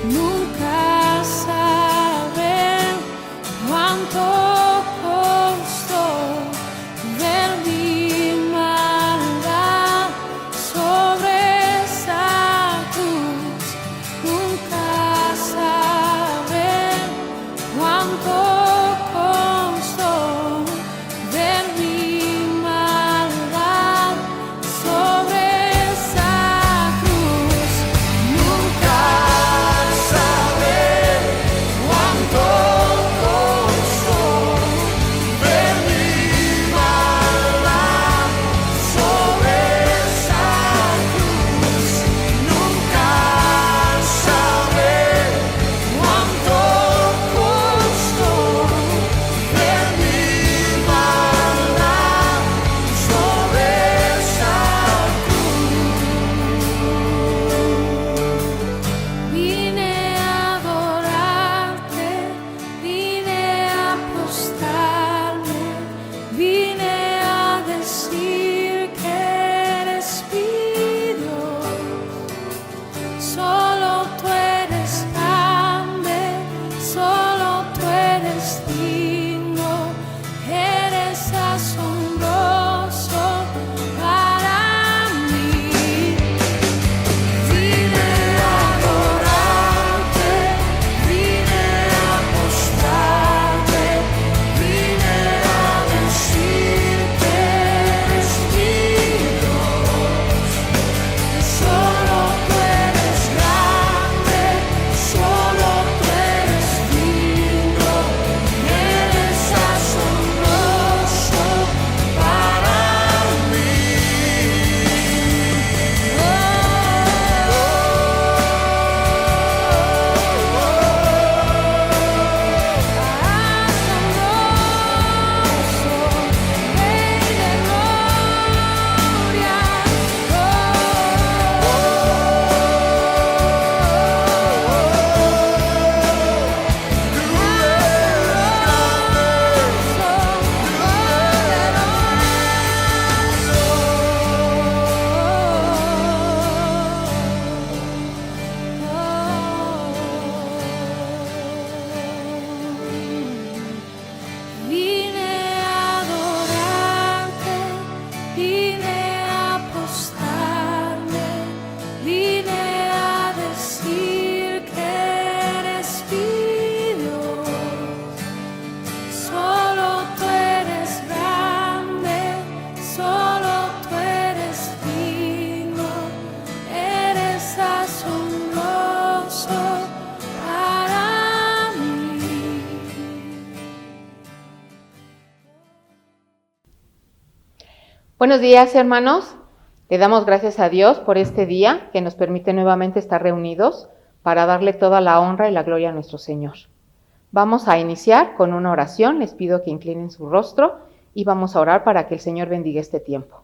nunca saben cuánto costó ver mi maldad sobre esa cruz. Nunca saben cuánto costó ver mi maldad sobre esa cruz. Nunca saben cuánto costó ver mi maldad sobre esa cruz. Nunca saben cuánto costó ver mi maldad sobre esa cruz. Vine a adorarte, vine a postrarme, vine a decir que eres mi Dios. Solo tú eres grande, solo tú eres digno, eres asombroso para mí. Vine a adorarte, vine a postrarme, vine a decir que eres mi Dios. Solo tú eres grande, solo tú eres digno, eres asombroso para mí. Vine a adorarte, vine a postrarme, vine a decir que eres mi Dios. Solo tú eres grande, solo tú eres digno, eres asombroso para mí. Buenos días, hermanos. Le damos gracias a Dios por este día que nos permite nuevamente estar reunidos para darle toda la honra y la gloria a nuestro Señor. Vamos a iniciar con una oración. Les pido que inclinen su rostro y vamos a orar para que el Señor bendiga este tiempo.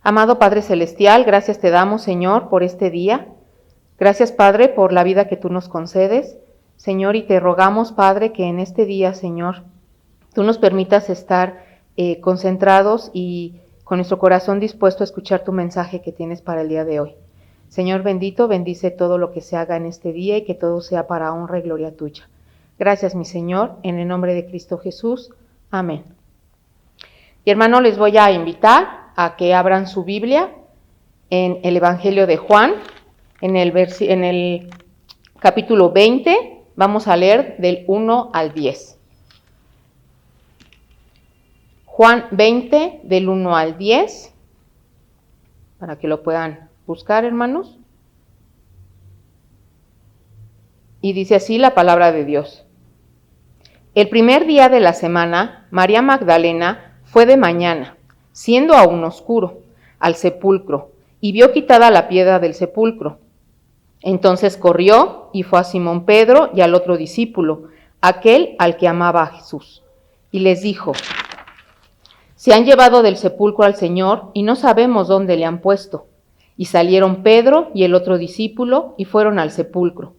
Amado Padre Celestial, gracias te damos, Señor, por este día. Gracias, Padre, por la vida que tú nos concedes, Señor, y te rogamos, Padre, que en este día, Señor, tú nos permitas estar concentrados y con nuestro corazón dispuesto a escuchar tu mensaje que tienes para el día de hoy. Señor bendito, bendice todo lo que se haga en este día y que todo sea para honra y gloria tuya. Gracias, mi Señor, en el nombre de Cristo Jesús. Amén. Y hermano, les voy a invitar a que abran su Biblia en el Evangelio de Juan, en el capítulo 20, vamos a leer del 1 al 10. Juan 20, del 1 al 10, para que lo puedan buscar, hermanos. Y dice así la palabra de Dios. El primer día de la semana, María Magdalena fue de mañana, siendo aún oscuro, al sepulcro, y vio quitada la piedra del sepulcro. Entonces corrió y fue a Simón Pedro y al otro discípulo, aquel al que amaba a Jesús, y les dijo: Se han llevado del sepulcro al Señor y no sabemos dónde le han puesto. Y salieron Pedro y el otro discípulo y fueron al sepulcro.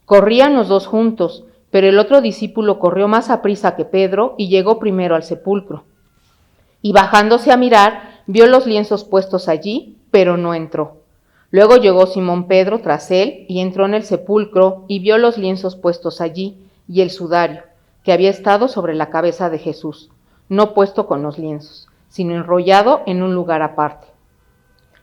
Corrían los dos juntos, pero el otro discípulo corrió más aprisa que Pedro y llegó primero al sepulcro. Y bajándose a mirar, vio los lienzos puestos allí, pero no entró. Luego llegó Simón Pedro tras él y entró en el sepulcro y vio los lienzos puestos allí y el sudario, que había estado sobre la cabeza de Jesús, no puesto con los lienzos, sino enrollado en un lugar aparte.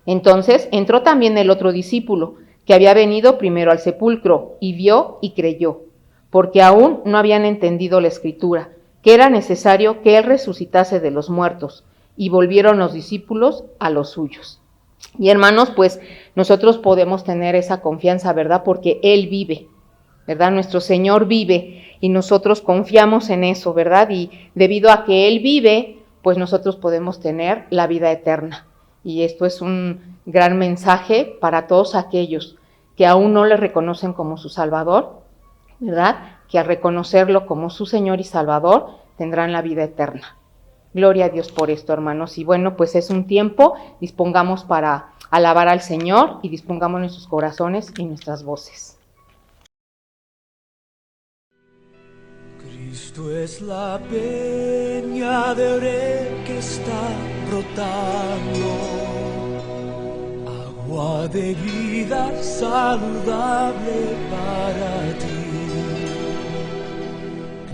Entonces entró también el otro discípulo, que había venido primero al sepulcro, y vio y creyó, porque aún no habían entendido la Escritura, que era necesario que él resucitase de los muertos, y volvieron los discípulos a los suyos. Y hermanos, pues nosotros podemos tener esa confianza, ¿verdad? Porque Él vive, ¿verdad? Nuestro Señor vive y nosotros confiamos en eso, ¿verdad? Y debido a que Él vive, pues nosotros podemos tener la vida eterna. Y esto es un gran mensaje para todos aquellos que aún no le reconocen como su Salvador, ¿verdad? Que al reconocerlo como su Señor y Salvador tendrán la vida eterna. Gloria a Dios por esto, hermanos. Y bueno, pues es un tiempo, dispongamos para alabar al Señor y dispongamos nuestros corazones y nuestras voces. Cristo es la peña de Oreb que está brotando, agua de vida saludable para ti.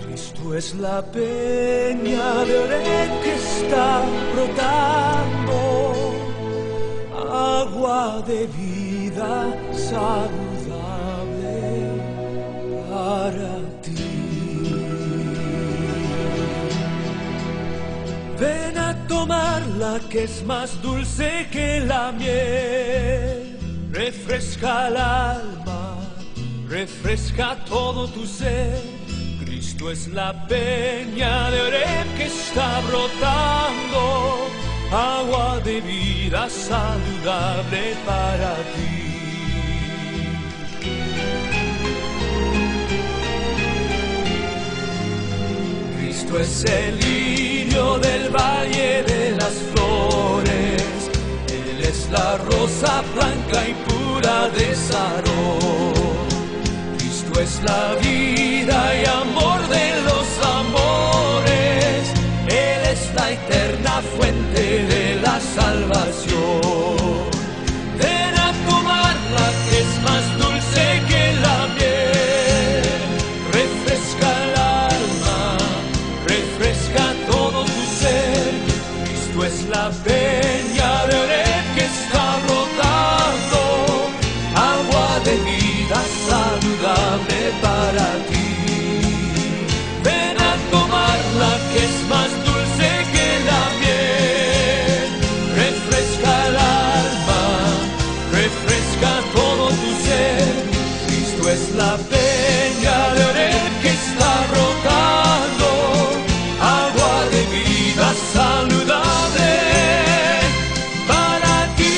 Cristo es la peña de Oreb que está brotando, agua de vida saludable para ti. Ven a tomarla que es más dulce que la miel, refresca el alma, refresca todo tu ser. Cristo es la peña de Oreb que está brotando, agua de vida saludable para ti. Cristo es el lirio del valle de las flores, Él es la rosa blanca y pura de Sarón. Cristo es la vida y amor de los amores, Él es la eterna fuente de la salvación. Ven a tomarla que es más dulce que la miel, refresca el alma, refresca todo tu ser. Cristo es la peña de Oreb que está brotando, agua de vida saludable para ti. Ven a tomarla que es más dulce que la miel, refresca el alma, refresca todo tu ser. Cristo es la peña de Oreb que está brotando, agua de vida saludable para ti.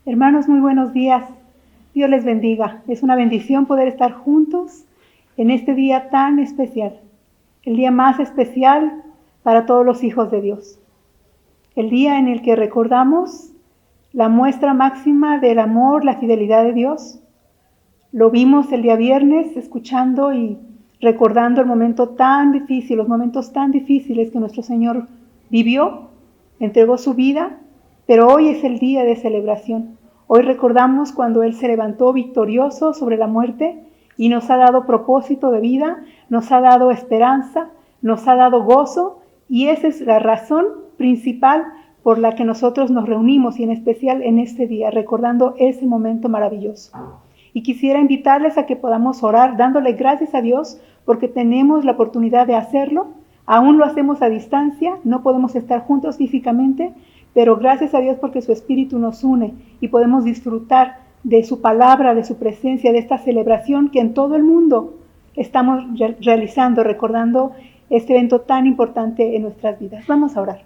Hermanos, muy buenos días. Dios les bendiga. Es una bendición poder estar juntos en este día tan especial. El día más especial para todos los hijos de Dios. El día en el que recordamos la muestra máxima del amor, la fidelidad de Dios. Lo vimos el día viernes escuchando y recordando el momento tan difícil, los momentos tan difíciles que nuestro Señor vivió, entregó su vida. Pero hoy es el día de celebración. Hoy recordamos cuando Él se levantó victorioso sobre la muerte y nos ha dado propósito de vida, nos ha dado esperanza, nos ha dado gozo, y esa es la razón principal por la que nosotros nos reunimos, y en especial en este día, recordando ese momento maravilloso. Y quisiera invitarles a que podamos orar dándole gracias a Dios porque tenemos la oportunidad de hacerlo. Aún lo hacemos a distancia, no podemos estar juntos físicamente, pero gracias a Dios porque su Espíritu nos une y podemos disfrutar de su palabra, de su presencia, de esta celebración que en todo el mundo estamos realizando, recordando este evento tan importante en nuestras vidas. Vamos a orar.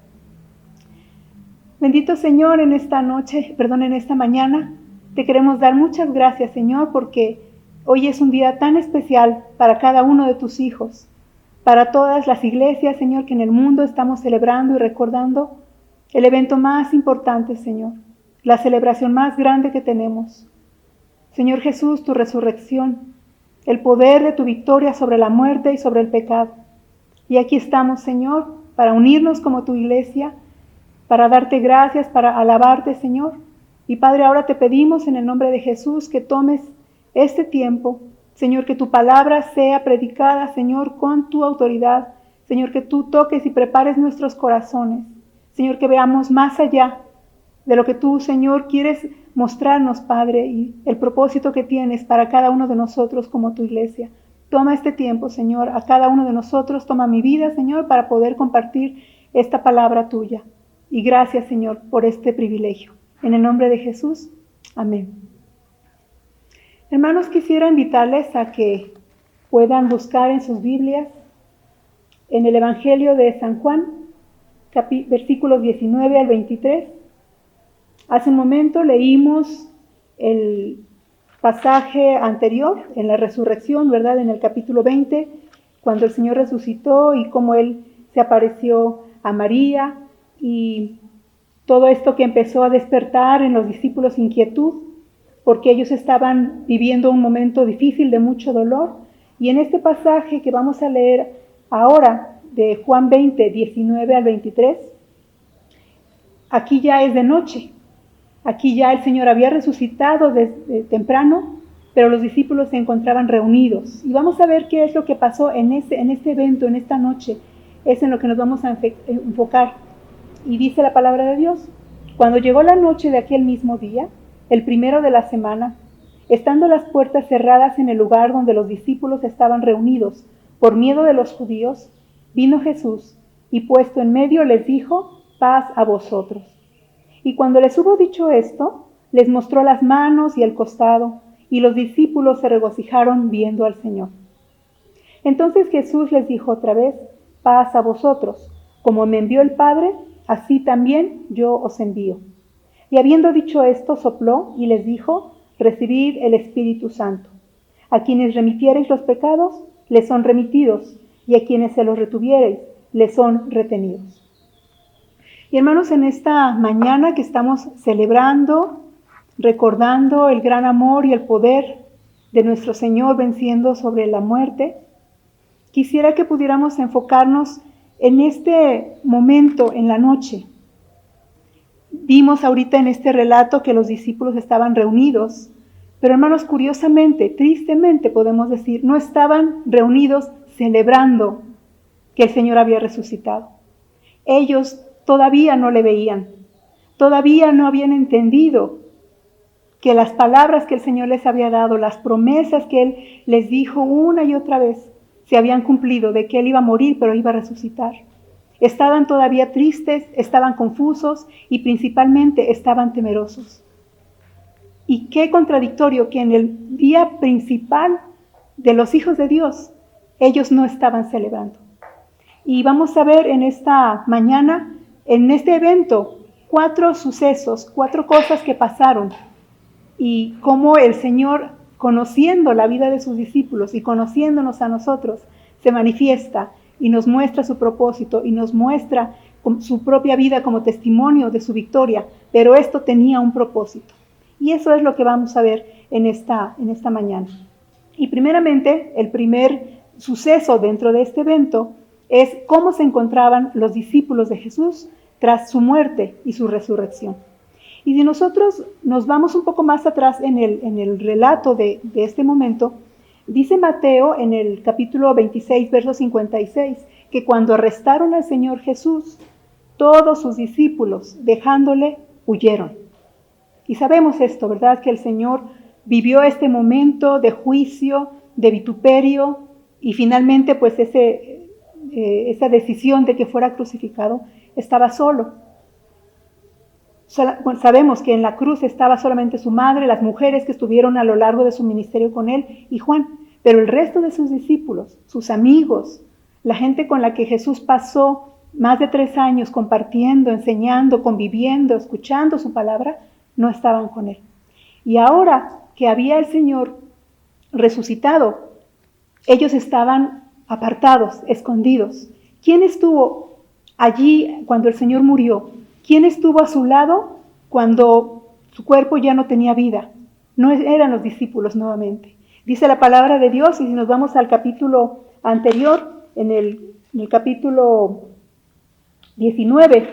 Bendito Señor, en esta mañana, te queremos dar muchas gracias, Señor, porque hoy es un día tan especial para cada uno de tus hijos, para todas las iglesias, Señor, que en el mundo estamos celebrando y recordando el evento más importante, Señor, la celebración más grande que tenemos. Señor Jesús, tu resurrección, el poder de tu victoria sobre la muerte y sobre el pecado. Y aquí estamos, Señor, para unirnos como tu iglesia, para darte gracias, para alabarte, Señor. Y Padre, ahora te pedimos en el nombre de Jesús que tomes este tiempo, Señor, que tu palabra sea predicada, Señor, con tu autoridad. Señor, que tú toques y prepares nuestros corazones. Señor, que veamos más allá de lo que tú, Señor, quieres mostrarnos, Padre, y el propósito que tienes para cada uno de nosotros como tu iglesia. Toma este tiempo, Señor, a cada uno de nosotros. Toma mi vida, Señor, para poder compartir esta palabra tuya. Y gracias, Señor, por este privilegio. En el nombre de Jesús, amén. Hermanos, quisiera invitarles a que puedan buscar en sus Biblias, en el Evangelio de San Juan, versículos 19 al 23. Hace un momento leímos el pasaje anterior en la resurrección, ¿verdad? En el capítulo 20, cuando el Señor resucitó y cómo Él se apareció a María y todo esto que empezó a despertar en los discípulos inquietud, porque ellos estaban viviendo un momento difícil de mucho dolor. Y en este pasaje que vamos a leer ahora, de Juan 20, 19 al 23, aquí ya es de noche. Aquí ya el Señor había resucitado desde temprano, pero los discípulos se encontraban reunidos. Y vamos a ver qué es lo que pasó en este evento, en esta noche. Es en lo que nos vamos a enfocar. Y dice la palabra de Dios: cuando llegó la noche de aquel mismo día, el primero de la semana, estando las puertas cerradas en el lugar donde los discípulos estaban reunidos, por miedo de los judíos, vino Jesús y puesto en medio les dijo: paz a vosotros. Y cuando les hubo dicho esto, les mostró las manos y el costado, y los discípulos se regocijaron viendo al Señor. Entonces Jesús les dijo otra vez: paz a vosotros. Como me envió el Padre, así también yo os envío. Y habiendo dicho esto, sopló y les dijo: recibid el Espíritu Santo. A quienes remitiereis los pecados, les son remitidos, y a quienes se los retuviereis, les son retenidos. Y hermanos, en esta mañana que estamos celebrando, recordando el gran amor y el poder de nuestro Señor venciendo sobre la muerte, quisiera que pudiéramos enfocarnos en este momento, en la noche. Vimos ahorita en este relato que los discípulos estaban reunidos, pero hermanos, curiosamente, tristemente podemos decir, no estaban reunidos celebrando que el Señor había resucitado. Ellos todavía no le veían, todavía no habían entendido que las palabras que el Señor les había dado, las promesas que Él les dijo una y otra vez, se habían cumplido, de que Él iba a morir, pero iba a resucitar. Estaban todavía tristes, estaban confusos y principalmente estaban temerosos. Y qué contradictorio que en el día principal de los hijos de Dios, ellos no estaban celebrando. Y vamos a ver en esta mañana, en este evento, 4 sucesos, 4 cosas que pasaron y cómo el Señor, conociendo la vida de sus discípulos y conociéndonos a nosotros, se manifiesta y nos muestra su propósito y nos muestra su propia vida como testimonio de su victoria, pero esto tenía un propósito. Y eso es lo que vamos a ver en esta mañana. Y primeramente, el primer suceso dentro de este evento es cómo se encontraban los discípulos de Jesús tras su muerte y su resurrección. Y si nosotros nos vamos un poco más atrás en el relato de este momento, dice Mateo en el capítulo 26, verso 56, que cuando arrestaron al Señor Jesús, todos sus discípulos, dejándole, huyeron. Y sabemos esto, ¿verdad? Que el Señor vivió este momento de juicio, de vituperio, y finalmente pues esa decisión de que fuera crucificado, estaba solo. Sabemos que en la cruz estaba solamente su madre, las mujeres que estuvieron a lo largo de su ministerio con él y Juan, pero el resto de sus discípulos, sus amigos, la gente con la que Jesús pasó más de 3 años compartiendo, enseñando, conviviendo, escuchando su palabra, no estaban con él. Y ahora que había el Señor resucitado, ellos estaban apartados, escondidos. ¿Quién estuvo allí cuando el Señor murió? ¿Quién estuvo a su lado cuando su cuerpo ya no tenía vida? No eran los discípulos nuevamente. Dice la palabra de Dios, y si nos vamos al capítulo anterior, en el capítulo 19,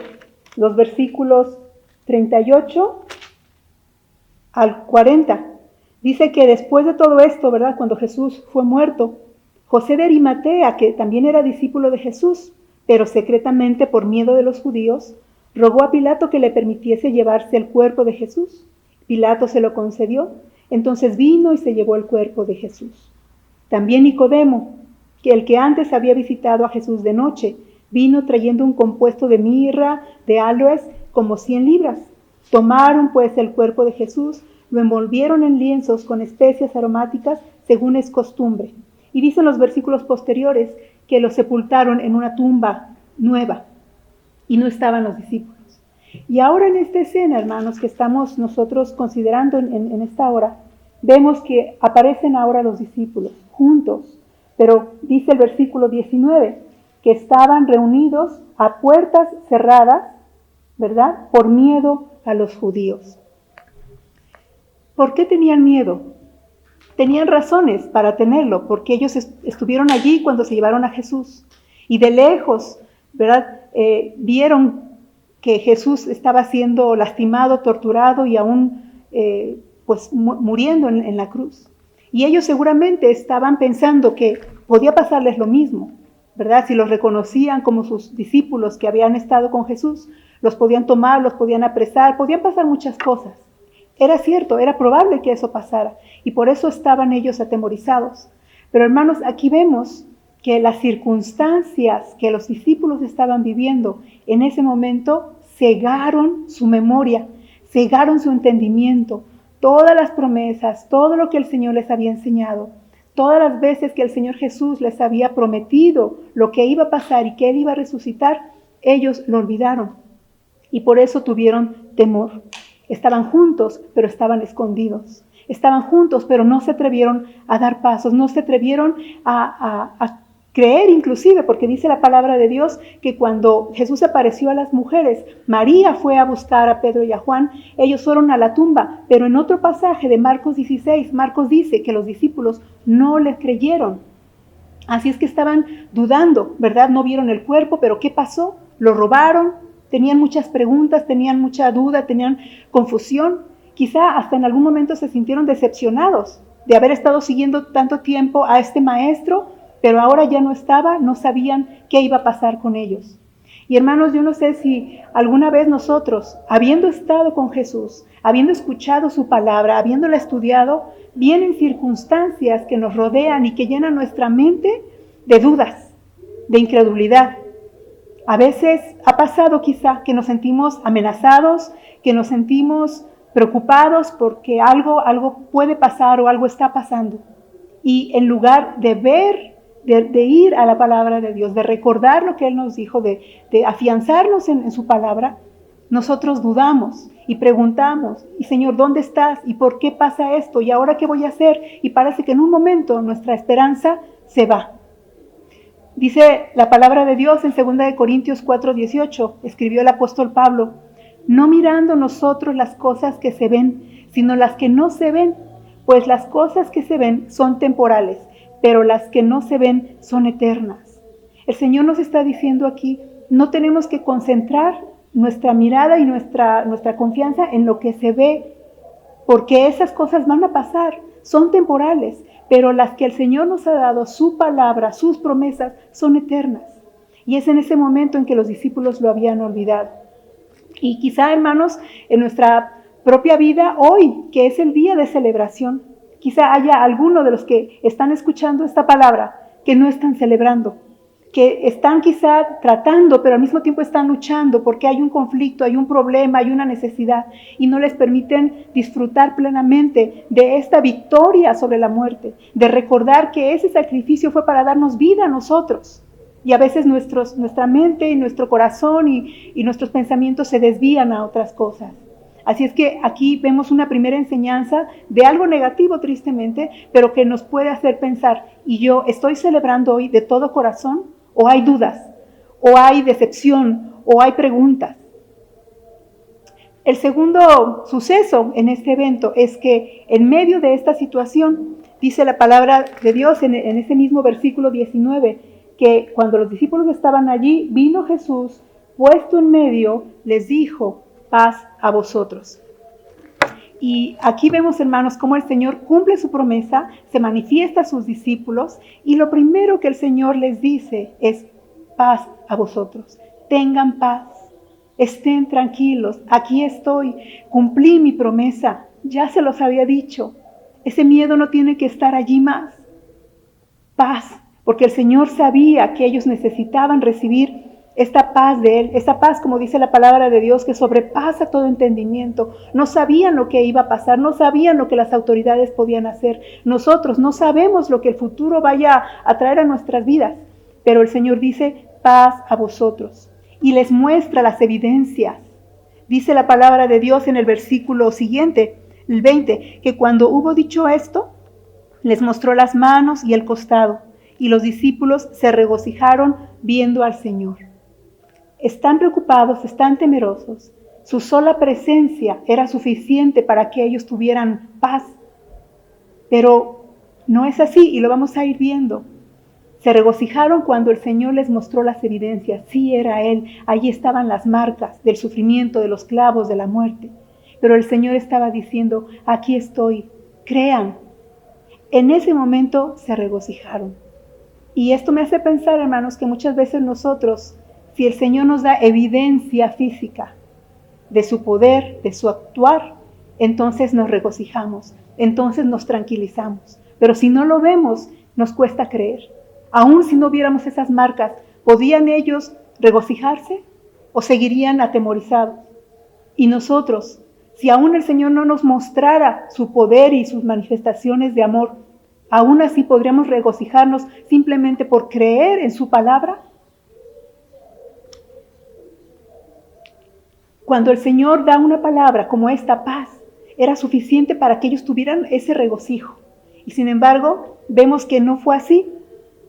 los versículos 38 al 40, dice que después de todo esto, ¿verdad? Cuando Jesús fue muerto, José de Arimatea, que también era discípulo de Jesús, pero secretamente por miedo de los judíos, rogó a Pilato que le permitiese llevarse el cuerpo de Jesús. Pilato se lo concedió, entonces vino y se llevó el cuerpo de Jesús. También Nicodemo, que el que antes había visitado a Jesús de noche, vino trayendo un compuesto de mirra, de aloes, como 100 libras. Tomaron pues el cuerpo de Jesús, lo envolvieron en lienzos con especias aromáticas, según es costumbre. Y dicen los versículos posteriores que lo sepultaron en una tumba nueva y no estaban los discípulos. Y ahora en esta escena, hermanos, que estamos nosotros considerando en esta hora, vemos que aparecen ahora los discípulos juntos, pero dice el versículo 19 que estaban reunidos a puertas cerradas, ¿verdad? Por miedo a los judíos. ¿Por qué tenían miedo? Tenían razones para tenerlo, porque ellos estuvieron allí cuando se llevaron a Jesús y de lejos, ¿verdad? Vieron que Jesús estaba siendo lastimado, torturado y aún pues muriendo en la cruz. Y ellos seguramente estaban pensando que podía pasarles lo mismo, ¿verdad? Si los reconocían como sus discípulos que habían estado con Jesús, los podían tomar, los podían apresar, podían pasar muchas cosas. Era cierto, era probable que eso pasara y por eso estaban ellos atemorizados. Pero hermanos, aquí vemos que las circunstancias que los discípulos estaban viviendo en ese momento cegaron su memoria, cegaron su entendimiento, todas las promesas, todo lo que el Señor les había enseñado, todas las veces que el Señor Jesús les había prometido lo que iba a pasar y que Él iba a resucitar, ellos lo olvidaron y por eso tuvieron temor. Estaban juntos, pero estaban escondidos. Estaban juntos, pero no se atrevieron a dar pasos, no se atrevieron a creer inclusive, porque dice la palabra de Dios que cuando Jesús apareció a las mujeres, María fue a buscar a Pedro y a Juan, ellos fueron a la tumba, pero en otro pasaje de Marcos 16, Marcos dice que los discípulos no les creyeron. Así es que estaban dudando, ¿verdad? No vieron el cuerpo, pero ¿qué pasó? ¿Lo robaron? Tenían muchas preguntas, tenían mucha duda, tenían confusión. Quizá hasta en algún momento se sintieron decepcionados de haber estado siguiendo tanto tiempo a este maestro, pero ahora ya no estaba, no sabían qué iba a pasar con ellos. Y hermanos, yo no sé si alguna vez nosotros, habiendo estado con Jesús, habiendo escuchado su palabra, habiéndola estudiado, vienen circunstancias que nos rodean y que llenan nuestra mente de dudas, de incredulidad. A veces ha pasado quizá que nos sentimos amenazados, que nos sentimos preocupados porque algo puede pasar o algo está pasando. Y en lugar de ver, de ir a la palabra de Dios, de recordar lo que Él nos dijo, de afianzarnos en su palabra, nosotros dudamos y preguntamos, y Señor, ¿dónde estás? ¿Y por qué pasa esto? ¿Y ahora qué voy a hacer? Y parece que en un momento nuestra esperanza se va. Dice la palabra de Dios en 2 Corintios 4:18, escribió el apóstol Pablo, no mirando nosotros las cosas que se ven, sino las que no se ven, pues las cosas que se ven son temporales, pero las que no se ven son eternas. El Señor nos está diciendo aquí, no tenemos que concentrar nuestra mirada y nuestra confianza en lo que se ve, porque esas cosas van a pasar, son temporales, pero las que el Señor nos ha dado, su palabra, sus promesas, son eternas. Y es en ese momento en que los discípulos lo habían olvidado. Y quizá, hermanos, en nuestra propia vida hoy, que es el día de celebración, quizá haya alguno de los que están escuchando esta palabra que no están celebrando, que están quizá tratando, pero al mismo tiempo están luchando porque hay un conflicto, hay un problema, hay una necesidad y no les permiten disfrutar plenamente de esta victoria sobre la muerte, de recordar que ese sacrificio fue para darnos vida a nosotros. Y a veces nuestra mente y nuestro corazón y nuestros pensamientos se desvían a otras cosas. Así es que aquí vemos una primera enseñanza de algo negativo, tristemente, pero que nos puede hacer pensar, ¿y yo estoy celebrando hoy de todo corazón? ¿O hay dudas? ¿O hay decepción? ¿O hay preguntas? El segundo suceso en este evento es que en medio de esta situación, dice la palabra de Dios en ese mismo versículo 19, que cuando los discípulos estaban allí, vino Jesús, puesto en medio, les dijo, paz a vosotros. Y aquí vemos, hermanos, cómo el Señor cumple su promesa, se manifiesta a sus discípulos y lo primero que el Señor les dice es paz a vosotros. Tengan paz, estén tranquilos, aquí estoy, cumplí mi promesa, ya se los había dicho. Ese miedo no tiene que estar allí más. Paz, porque el Señor sabía que ellos necesitaban recibir esta paz de Él, esta paz, como dice la palabra de Dios, que sobrepasa todo entendimiento. No sabían lo que iba a pasar, no sabían lo que las autoridades podían hacer. Nosotros no sabemos lo que el futuro vaya a traer a nuestras vidas, pero el Señor dice, paz a vosotros. Y les muestra las evidencias. Dice la palabra de Dios en el versículo siguiente, el 20, que cuando hubo dicho esto, les mostró las manos y el costado, y los discípulos se regocijaron viendo al Señor. Están preocupados, están temerosos. Su sola presencia era suficiente para que ellos tuvieran paz. Pero no es así y lo vamos a ir viendo. Se regocijaron cuando el Señor les mostró las evidencias. Sí, era Él. Allí estaban las marcas del sufrimiento, de los clavos, de la muerte. Pero el Señor estaba diciendo, aquí estoy, crean. En ese momento se regocijaron. Y esto me hace pensar, hermanos, que muchas veces nosotros, si el Señor nos da evidencia física de su poder, de su actuar, entonces nos regocijamos, entonces nos tranquilizamos. Pero si no lo vemos, nos cuesta creer. Aún si no viéramos esas marcas, ¿podían ellos regocijarse o seguirían atemorizados? Y nosotros, si aún el Señor no nos mostrara su poder y sus manifestaciones de amor, aún así podríamos regocijarnos simplemente por creer en su palabra. Cuando el Señor da una palabra como esta paz, era suficiente para que ellos tuvieran ese regocijo. Y sin embargo, vemos que no fue así.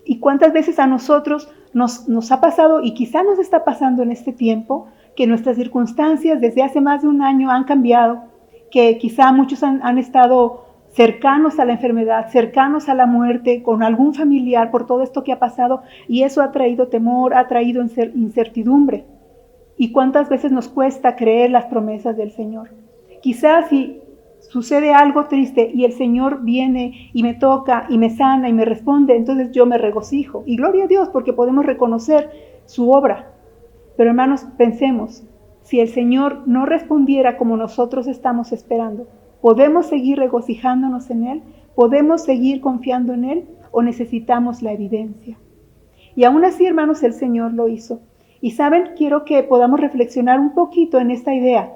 ¿Y cuántas veces a nosotros nos ha pasado, y quizá nos está pasando en este tiempo, que nuestras circunstancias desde hace más de un año han cambiado, que quizá muchos han estado cercanos a la enfermedad, cercanos a la muerte, con algún familiar por todo esto que ha pasado, y eso ha traído temor, ha traído incertidumbre? ¿Y cuántas veces nos cuesta creer las promesas del Señor? Quizás si sucede algo triste y el Señor viene y me toca y me sana y me responde, entonces yo me regocijo. Y gloria a Dios porque podemos reconocer su obra. Pero hermanos, pensemos, si el Señor no respondiera como nosotros estamos esperando, ¿podemos seguir regocijándonos en Él? ¿Podemos seguir confiando en Él? ¿O necesitamos la evidencia? Y aún así, hermanos, el Señor lo hizo. Y saben, quiero que podamos reflexionar un poquito en esta idea.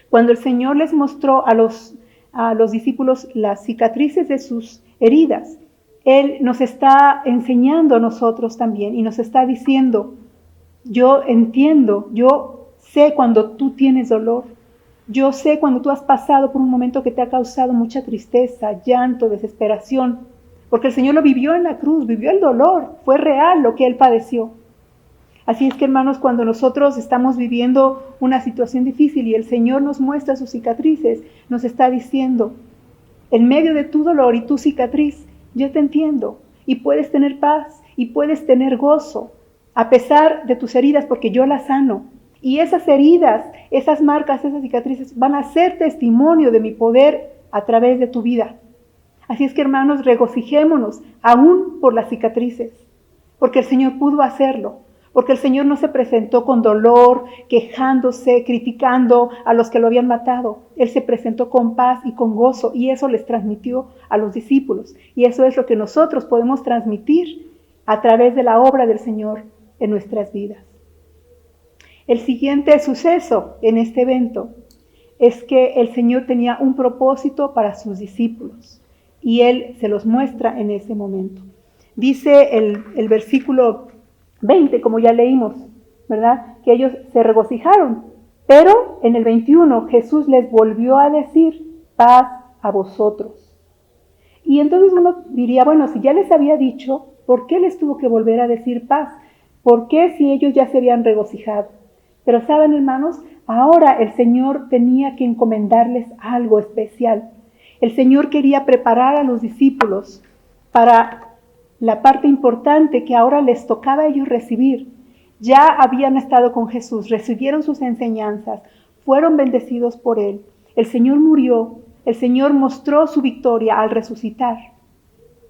Cuando el Señor les mostró a los discípulos las cicatrices de sus heridas, Él nos está enseñando a nosotros también y nos está diciendo, yo entiendo, yo sé cuando tú tienes dolor. Yo sé cuando tú has pasado por un momento que te ha causado mucha tristeza, llanto, desesperación, porque el Señor lo vivió en la cruz, vivió el dolor, fue real lo que Él padeció. Así es que, hermanos, cuando nosotros estamos viviendo una situación difícil y el Señor nos muestra sus cicatrices, nos está diciendo, en medio de tu dolor y tu cicatriz, yo te entiendo y puedes tener paz y puedes tener gozo a pesar de tus heridas, porque yo las sano. Y esas heridas, esas marcas, esas cicatrices van a ser testimonio de mi poder a través de tu vida. Así es que, hermanos, regocijémonos aún por las cicatrices, porque el Señor pudo hacerlo. Porque el Señor no se presentó con dolor, quejándose, criticando a los que lo habían matado. Él se presentó con paz y con gozo, y eso les transmitió a los discípulos. Y eso es lo que nosotros podemos transmitir a través de la obra del Señor en nuestras vidas. El siguiente suceso en este evento es que el Señor tenía un propósito para sus discípulos, y Él se los muestra en ese momento. Dice el versículo 20, como ya leímos, ¿verdad? Que ellos se regocijaron. Pero en el 21 Jesús les volvió a decir, paz a vosotros. Y entonces uno diría, bueno, si ya les había dicho, ¿por qué les tuvo que volver a decir paz? ¿Por qué si ellos ya se habían regocijado? Pero saben, hermanos, ahora el Señor tenía que encomendarles algo especial. El Señor quería preparar a los discípulos para la parte importante que ahora les tocaba a ellos recibir. Ya habían estado con Jesús, recibieron sus enseñanzas, fueron bendecidos por Él. El Señor murió, el Señor mostró su victoria al resucitar.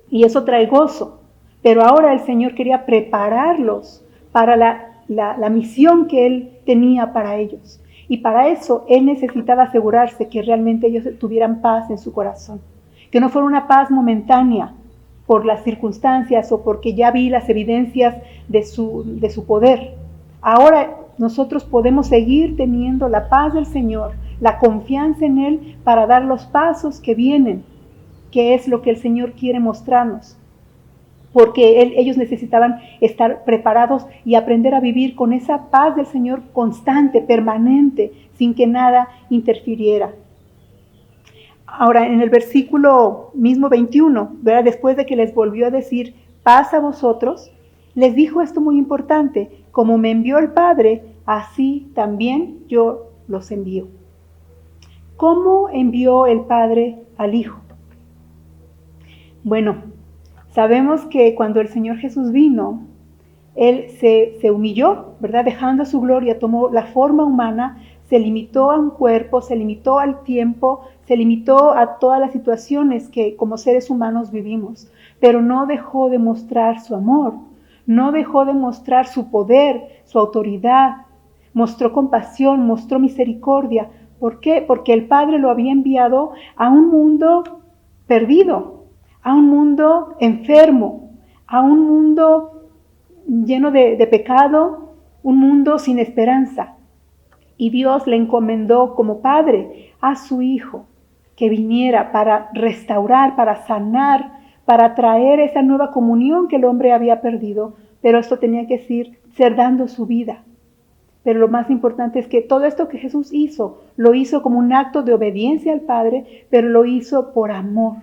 Y eso trae gozo. Pero ahora el Señor quería prepararlos para la misión que Él tenía para ellos. Y para eso Él necesitaba asegurarse que realmente ellos tuvieran paz en su corazón. Que no fuera una paz momentánea, por las circunstancias o porque ya vi las evidencias de su poder. Ahora nosotros podemos seguir teniendo la paz del Señor, la confianza en Él para dar los pasos que vienen, que es lo que el Señor quiere mostrarnos. Porque ellos necesitaban estar preparados y aprender a vivir con esa paz del Señor constante, permanente, sin que nada interfiriera. Ahora, en el versículo mismo 21, ¿verdad? Después de que les volvió a decir, paz a vosotros, les dijo esto muy importante, como me envió el Padre, así también yo los envío. ¿Cómo envió el Padre al Hijo? Bueno, sabemos que cuando el Señor Jesús vino, Él se humilló, ¿verdad? Dejando su gloria, tomó la forma humana, se limitó a un cuerpo, se limitó al tiempo, se limitó a todas las situaciones que como seres humanos vivimos, pero no dejó de mostrar su amor, no dejó de mostrar su poder, su autoridad, mostró compasión, mostró misericordia. ¿Por qué? Porque el Padre lo había enviado a un mundo perdido, a un mundo enfermo, a un mundo lleno de pecado, un mundo sin esperanza. Y Dios le encomendó como Padre a su Hijo que viniera para restaurar, para sanar, para traer esa nueva comunión que el hombre había perdido. Pero esto tenía que ser dando su vida. Pero lo más importante es que todo esto que Jesús hizo, lo hizo como un acto de obediencia al Padre, pero lo hizo por amor.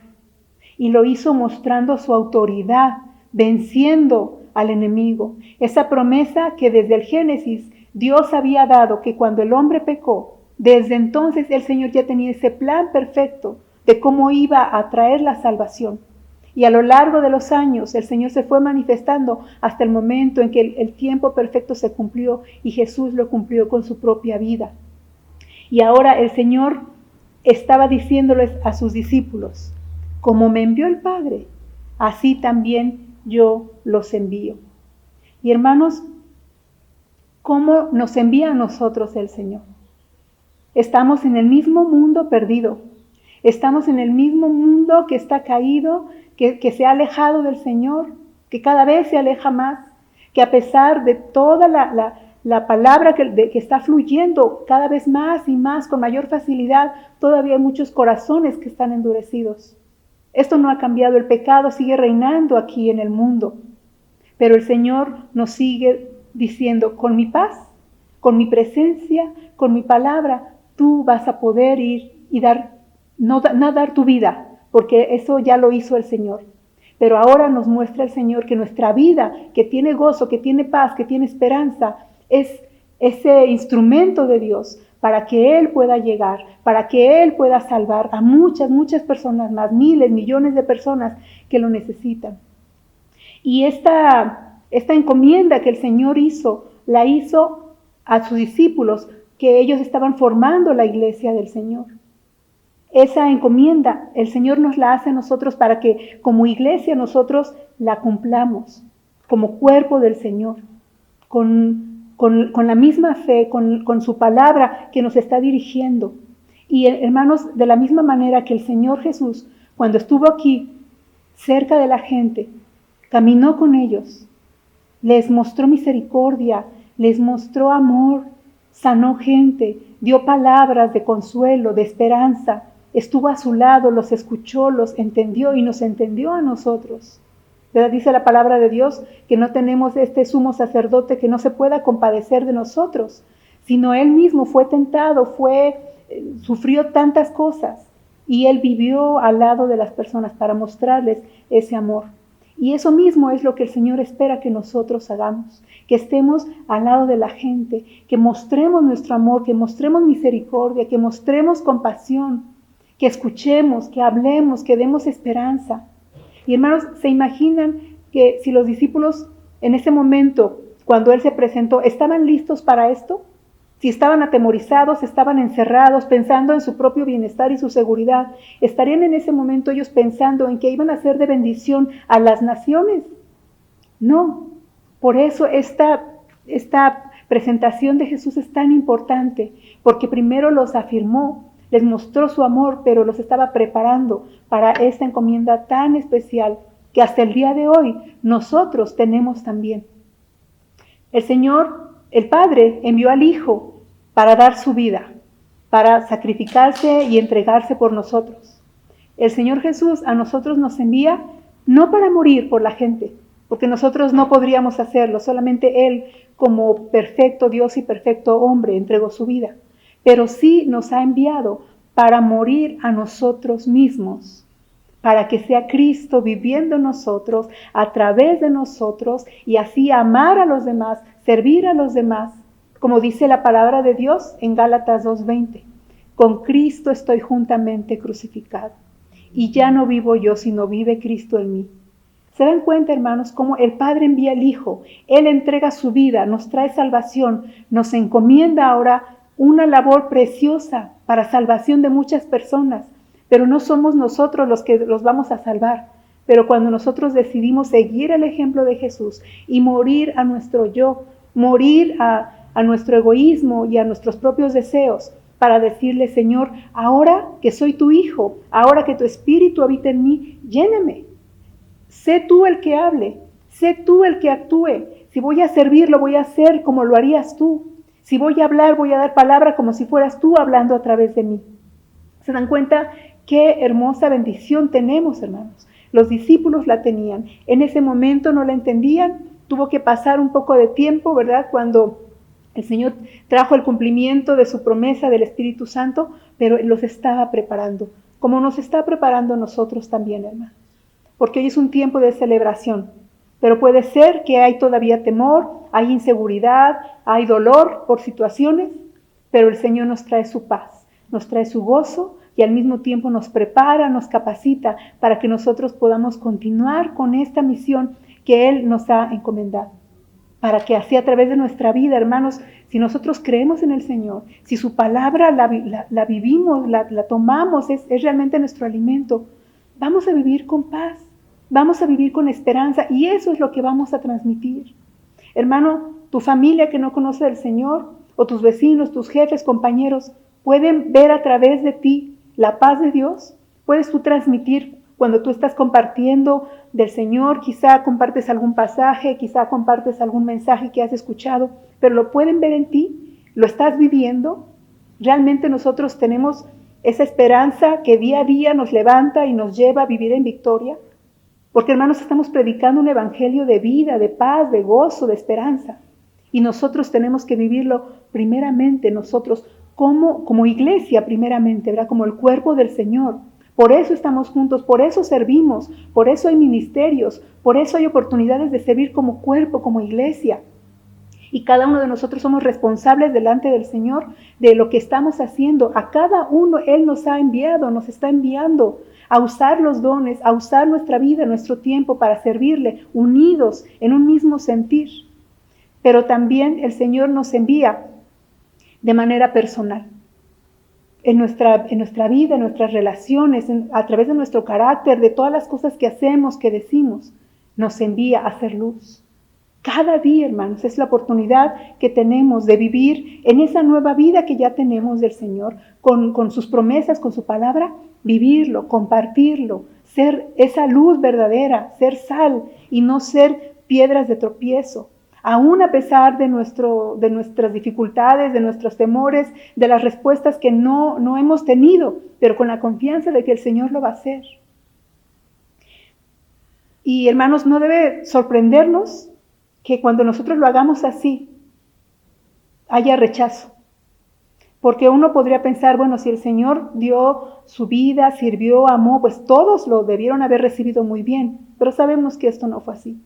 Y lo hizo mostrando su autoridad, venciendo al enemigo. Esa promesa que desde el Génesis Dios había dado, que cuando el hombre pecó, desde entonces el Señor ya tenía ese plan perfecto de cómo iba a traer la salvación. Y a lo largo de los años el Señor se fue manifestando hasta el momento en que el tiempo perfecto se cumplió y Jesús lo cumplió con su propia vida. Y ahora el Señor estaba diciéndoles a sus discípulos, como me envió el Padre, así también yo los envío. Y hermanos, ¿cómo nos envía a nosotros el Señor? Estamos en el mismo mundo perdido. Estamos en el mismo mundo que está caído, que se ha alejado del Señor, que cada vez se aleja más, que a pesar de toda la palabra que está fluyendo cada vez más y más, con mayor facilidad, todavía hay muchos corazones que están endurecidos. Esto no ha cambiado, el pecado sigue reinando aquí en el mundo. Pero el Señor nos sigue diciendo, con mi paz Con mi presencia, con mi palabra, tú vas a poder ir y no dar tu vida, porque eso ya lo hizo el Señor. Pero ahora nos muestra el Señor que nuestra vida, que tiene gozo, que tiene paz, que tiene esperanza, es ese instrumento de Dios para que Él pueda llegar, para que Él pueda salvar a muchas personas más, miles, millones de personas que lo necesitan. Y esta encomienda que el Señor hizo, la hizo a sus discípulos, que ellos estaban formando la iglesia del Señor. Esa encomienda el Señor nos la hace a nosotros para que como iglesia nosotros la cumplamos como cuerpo del Señor, con la misma fe, con su palabra que nos está dirigiendo. Y hermanos, de la misma manera que el Señor Jesús, cuando estuvo aquí cerca de la gente, caminó con ellos, les mostró misericordia, les mostró amor, sanó gente, dio palabras de consuelo, de esperanza, estuvo a su lado, los escuchó, los entendió y nos entendió a nosotros. ¿Verdad? Dice la palabra de Dios que no tenemos este sumo sacerdote que no se pueda compadecer de nosotros, sino Él mismo fue tentado, sufrió tantas cosas y Él vivió al lado de las personas para mostrarles ese amor. Y eso mismo es lo que el Señor espera que nosotros hagamos, que estemos al lado de la gente, que mostremos nuestro amor, que mostremos misericordia, que mostremos compasión, que escuchemos, que hablemos, que demos esperanza. Y hermanos, ¿se imaginan que si los discípulos en ese momento, cuando Él se presentó, estaban listos para esto? Si estaban atemorizados, estaban encerrados, pensando en su propio bienestar y su seguridad, ¿estarían en ese momento ellos pensando en que iban a ser de bendición a las naciones? No. Por eso esta presentación de Jesús es tan importante, porque primero los afirmó, les mostró su amor, pero los estaba preparando para esta encomienda tan especial que hasta el día de hoy nosotros tenemos también. El Señor, el Padre, envió al Hijo para dar su vida, para sacrificarse y entregarse por nosotros. El Señor Jesús a nosotros nos envía no para morir por la gente, porque nosotros no podríamos hacerlo, solamente Él, como perfecto Dios y perfecto hombre, entregó su vida. Pero sí nos ha enviado para morir a nosotros mismos, para que sea Cristo viviendo en nosotros, a través de nosotros, y así amar a los demás, servir a los demás, como dice la palabra de Dios en Gálatas 2:20. Con Cristo estoy juntamente crucificado, y ya no vivo yo, sino vive Cristo en mí. ¿Se dan cuenta, hermanos, cómo el Padre envía al Hijo? Él entrega su vida, nos trae salvación, nos encomienda ahora una labor preciosa para salvación de muchas personas, pero no somos nosotros los que los vamos a salvar. Pero cuando nosotros decidimos seguir el ejemplo de Jesús y morir a nuestro yo, morir a nuestro egoísmo y a nuestros propios deseos, para decirle, Señor, ahora que soy tu Hijo, ahora que tu Espíritu habita en mí, lléname. Sé tú el que hable, sé tú el que actúe. Si voy a servir, lo voy a hacer como lo harías tú. Si voy a hablar, voy a dar palabra como si fueras tú hablando a través de mí. ¿Se dan cuenta qué hermosa bendición tenemos, hermanos? Los discípulos la tenían. En ese momento no la entendían. Tuvo que pasar un poco de tiempo, ¿verdad? Cuando el Señor trajo el cumplimiento de su promesa del Espíritu Santo, pero los estaba preparando, como nos está preparando nosotros también, hermanos. Porque hoy es un tiempo de celebración. Pero puede ser que hay todavía temor, hay inseguridad, hay dolor por situaciones, pero el Señor nos trae su paz, nos trae su gozo y al mismo tiempo nos prepara, nos capacita para que nosotros podamos continuar con esta misión que Él nos ha encomendado. Para que así a través de nuestra vida, hermanos, si nosotros creemos en el Señor, si su palabra la vivimos, la tomamos, es realmente nuestro alimento, vamos a vivir con paz. Vamos a vivir con esperanza y eso es lo que vamos a transmitir. Hermano, tu familia que no conoce del Señor, o tus vecinos, tus jefes, compañeros, pueden ver a través de ti la paz de Dios. Puedes tú transmitir cuando tú estás compartiendo del Señor, quizá compartes algún pasaje, quizá compartes algún mensaje que has escuchado, pero lo pueden ver en ti, lo estás viviendo. Realmente nosotros tenemos esa esperanza que día a día nos levanta y nos lleva a vivir en victoria. Porque, hermanos, estamos predicando un evangelio de vida, de paz, de gozo, de esperanza. Y nosotros tenemos que vivirlo primeramente, nosotros como iglesia primeramente, ¿verdad? Como el cuerpo del Señor. Por eso estamos juntos, por eso servimos, por eso hay ministerios, por eso hay oportunidades de servir como cuerpo, como iglesia. Y cada uno de nosotros somos responsables delante del Señor de lo que estamos haciendo. A cada uno Él nos ha enviado, nos está enviando a usar los dones, a usar nuestra vida, nuestro tiempo para servirle, unidos en un mismo sentir. Pero también el Señor nos envía de manera personal. En nuestra vida, en nuestras relaciones, a través de nuestro carácter, de todas las cosas que hacemos, que decimos, nos envía a hacer luz. Cada día, hermanos, es la oportunidad que tenemos de vivir en esa nueva vida que ya tenemos del Señor, con sus promesas, con su palabra, vivirlo, compartirlo, ser esa luz verdadera, ser sal y no ser piedras de tropiezo. Aún a pesar de nuestras dificultades, de nuestros temores, de las respuestas que no hemos tenido, pero con la confianza de que el Señor lo va a hacer. Y hermanos, no debe sorprendernos que cuando nosotros lo hagamos así, haya rechazo. Porque uno podría pensar, bueno, si el Señor dio su vida, sirvió, amó, pues todos lo debieron haber recibido muy bien. Pero sabemos que esto no fue así.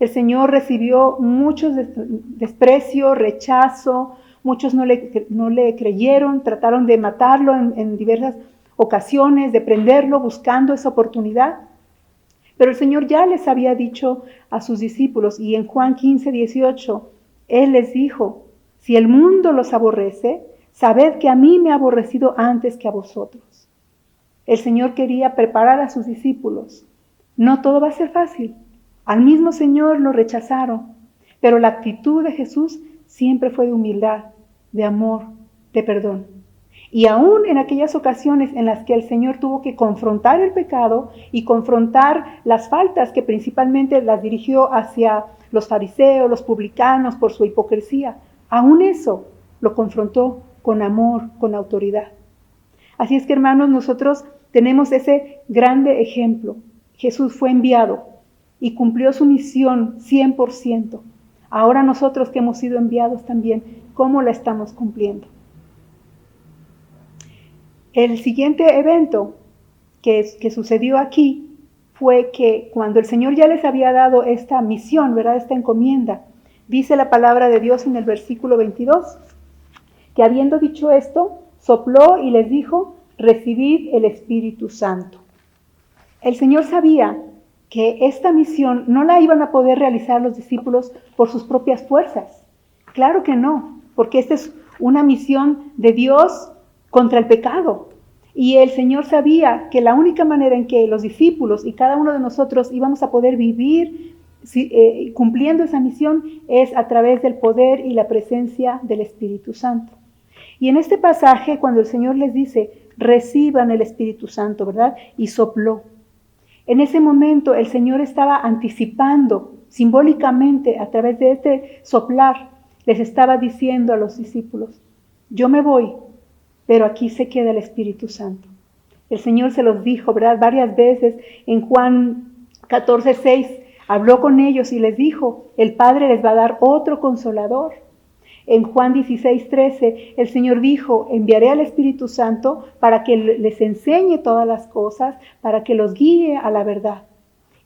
El Señor recibió muchos desprecio, rechazo, muchos no le creyeron, trataron de matarlo en diversas ocasiones, de prenderlo, buscando esa oportunidad. Pero el Señor ya les había dicho a sus discípulos, y en Juan 15:18, Él les dijo, si el mundo los aborrece, sabed que a mí me ha aborrecido antes que a vosotros. El Señor quería preparar a sus discípulos. No todo va a ser fácil. Al mismo Señor lo rechazaron, pero la actitud de Jesús siempre fue de humildad, de amor, de perdón. Y aún en aquellas ocasiones en las que el Señor tuvo que confrontar el pecado y confrontar las faltas que principalmente las dirigió hacia los fariseos, los publicanos por su hipocresía, aún eso lo confrontó con amor, con autoridad. Así es que, hermanos, nosotros tenemos ese grande ejemplo. Jesús fue enviado y cumplió su misión 100%. Ahora nosotros que hemos sido enviados también, ¿cómo la estamos cumpliendo? El siguiente evento que sucedió aquí fue que cuando el Señor ya les había dado esta misión, ¿verdad? Esta encomienda, dice la palabra de Dios en el versículo 22, que habiendo dicho esto, sopló y les dijo, recibid el Espíritu Santo. El Señor sabía que esta misión no la iban a poder realizar los discípulos por sus propias fuerzas. Claro que no, porque esta es una misión de Dios contra el pecado. Y el Señor sabía que la única manera en que los discípulos y cada uno de nosotros íbamos a poder vivir cumpliendo esa misión es a través del poder y la presencia del Espíritu Santo. Y en este pasaje, cuando el Señor les dice, reciban el Espíritu Santo, ¿verdad? Y sopló. En ese momento el Señor estaba anticipando simbólicamente a través de este soplar, les estaba diciendo a los discípulos, yo me voy, pero aquí se queda el Espíritu Santo. El Señor se los dijo, ¿verdad? Varias veces en Juan 14:6 habló con ellos y les dijo, el Padre les va a dar otro consolador. En Juan 16:13 el Señor dijo, enviaré al Espíritu Santo para que les enseñe todas las cosas, para que los guíe a la verdad.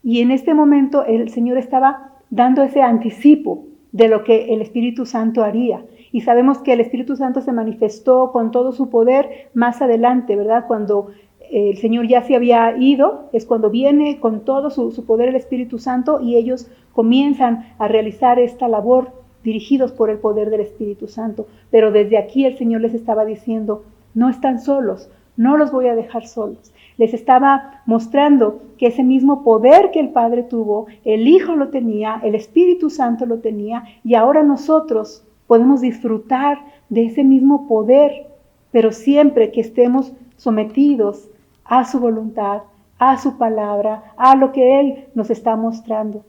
Y en este momento el Señor estaba dando ese anticipo de lo que el Espíritu Santo haría. Y sabemos que el Espíritu Santo se manifestó con todo su poder más adelante, ¿verdad? Cuando el Señor ya se había ido, es cuando viene con todo su poder el Espíritu Santo y ellos comienzan a realizar esta labor dirigidos por el poder del Espíritu Santo. Pero desde aquí el Señor les estaba diciendo, no están solos, no los voy a dejar solos. Les estaba mostrando que ese mismo poder que el Padre tuvo, el Hijo lo tenía, el Espíritu Santo lo tenía, y ahora nosotros podemos disfrutar de ese mismo poder, pero siempre que estemos sometidos a su voluntad, a su palabra, a lo que Él nos está mostrando.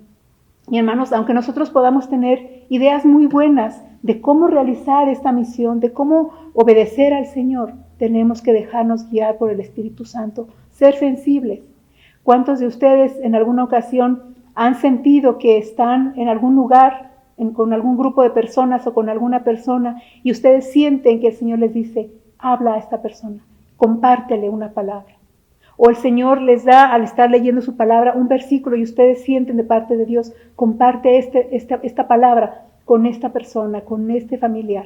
Y hermanos, aunque nosotros podamos tener ideas muy buenas de cómo realizar esta misión, de cómo obedecer al Señor, tenemos que dejarnos guiar por el Espíritu Santo, ser sensibles. ¿Cuántos de ustedes en alguna ocasión han sentido que están en algún lugar con algún grupo de personas o con alguna persona y ustedes sienten que el Señor les dice, habla a esta persona, compártele una palabra. O el Señor les da, al estar leyendo su palabra, un versículo y ustedes sienten de parte de Dios, comparte esta palabra con esta persona, con este familiar.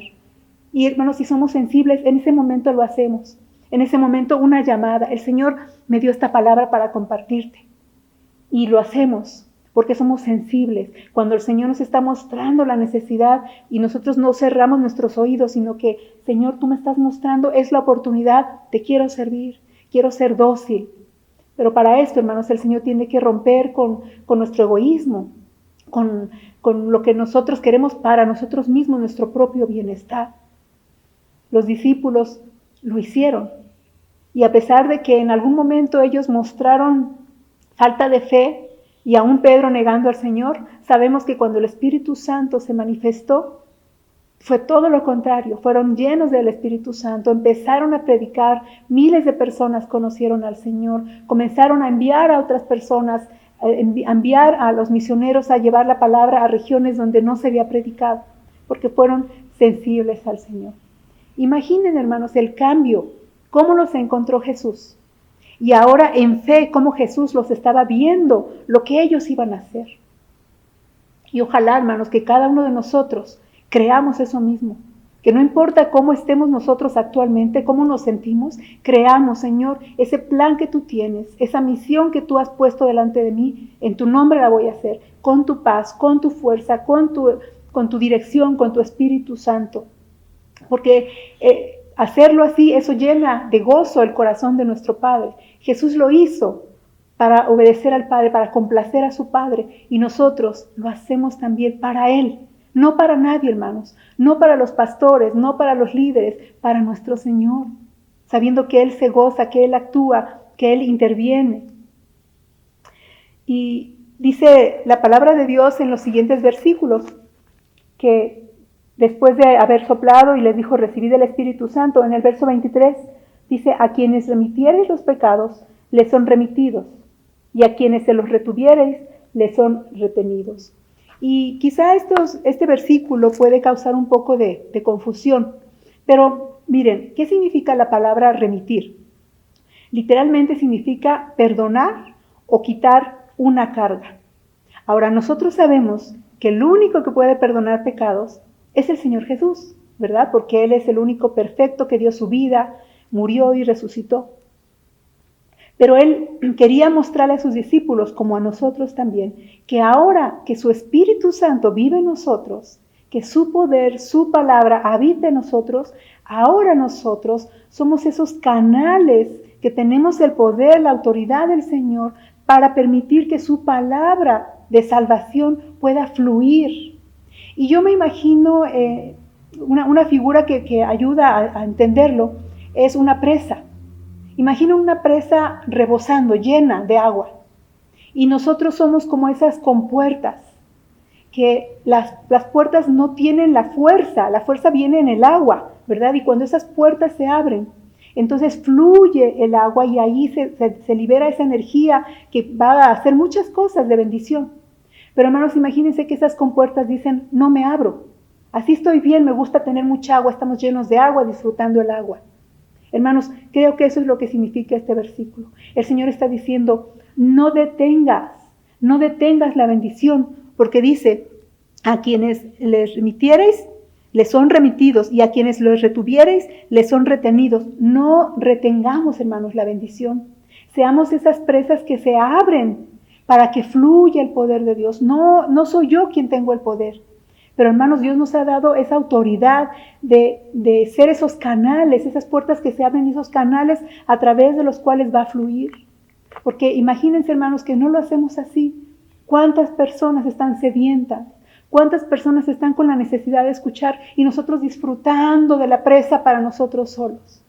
Y hermanos, si somos sensibles, en ese momento lo hacemos. En ese momento una llamada. El Señor me dio esta palabra para compartirte. Y lo hacemos porque somos sensibles. Cuando el Señor nos está mostrando la necesidad y nosotros no cerramos nuestros oídos, sino que, Señor, tú me estás mostrando, es la oportunidad, te quiero servir, quiero ser dócil. Pero para esto, hermanos, el Señor tiene que romper con nuestro egoísmo, con lo que nosotros queremos para nosotros mismos, nuestro propio bienestar. Los discípulos lo hicieron. Y a pesar de que en algún momento ellos mostraron falta de fe, y aún Pedro negando al Señor, sabemos que cuando el Espíritu Santo se manifestó, fue todo lo contrario. Fueron llenos del Espíritu Santo, empezaron a predicar, miles de personas conocieron al Señor, comenzaron a enviar a otras personas, a enviar a los misioneros a llevar la palabra a regiones donde no se había predicado, porque fueron sensibles al Señor. Imaginen, hermanos, el cambio, cómo los encontró Jesús. Y ahora en fe, cómo Jesús los estaba viendo, lo que ellos iban a hacer. Y ojalá, hermanos, que cada uno de nosotros creamos eso mismo. Que no importa cómo estemos nosotros actualmente, cómo nos sentimos, creamos, Señor, ese plan que tú tienes, esa misión que tú has puesto delante de mí, en tu nombre la voy a hacer, con tu paz, con tu fuerza, con tu dirección, con tu Espíritu Santo. Porque hacerlo así, eso llena de gozo el corazón de nuestro Padre. Jesús lo hizo para obedecer al Padre, para complacer a su Padre, y nosotros lo hacemos también para Él, no para nadie, hermanos, no para los pastores, no para los líderes, para nuestro Señor, sabiendo que Él se goza, que Él actúa, que Él interviene. Y dice la palabra de Dios en los siguientes versículos, que después de haber soplado y les dijo, recibid el Espíritu Santo, en el verso 23, dice, a quienes remitiereis los pecados, les son remitidos, y a quienes se los retuviereis, les son retenidos. Y quizá este versículo puede causar un poco de confusión, pero miren, ¿qué significa la palabra remitir? Literalmente significa perdonar o quitar una carga. Ahora, nosotros sabemos que el único que puede perdonar pecados es el Señor Jesús, ¿verdad? Porque Él es el único perfecto que dio su vida, murió y resucitó. Pero Él quería mostrarle a sus discípulos, como a nosotros también, que ahora que su Espíritu Santo vive en nosotros, que su poder, su palabra habita en nosotros, ahora nosotros somos esos canales que tenemos el poder, la autoridad del Señor para permitir que su palabra de salvación pueda fluir. Y yo me imagino una figura que ayuda a entenderlo, es una presa. Imagina una presa rebosando, llena de agua. Y nosotros somos como esas compuertas, que las puertas no tienen la fuerza viene en el agua, ¿verdad? Y cuando esas puertas se abren, entonces fluye el agua y ahí se libera esa energía que va a hacer muchas cosas de bendición. Pero hermanos, imagínense que esas compuertas dicen, no me abro, así estoy bien, me gusta tener mucha agua, estamos llenos de agua, disfrutando el agua. Hermanos, creo que eso es lo que significa este versículo. El Señor está diciendo, no detengas la bendición, porque dice, a quienes les remitiereis, les son remitidos, y a quienes los retuviereis, les son retenidos. No retengamos, hermanos, la bendición. Seamos esas presas que se abren para que fluya el poder de Dios. No soy yo quien tengo el poder. Pero hermanos, Dios nos ha dado esa autoridad de ser esos canales, esas puertas que se abren, esos canales a través de los cuales va a fluir. Porque imagínense, hermanos, que no lo hacemos así. ¿Cuántas personas están sedientas? ¿Cuántas personas están con la necesidad de escuchar y nosotros disfrutando de la presa para nosotros solos?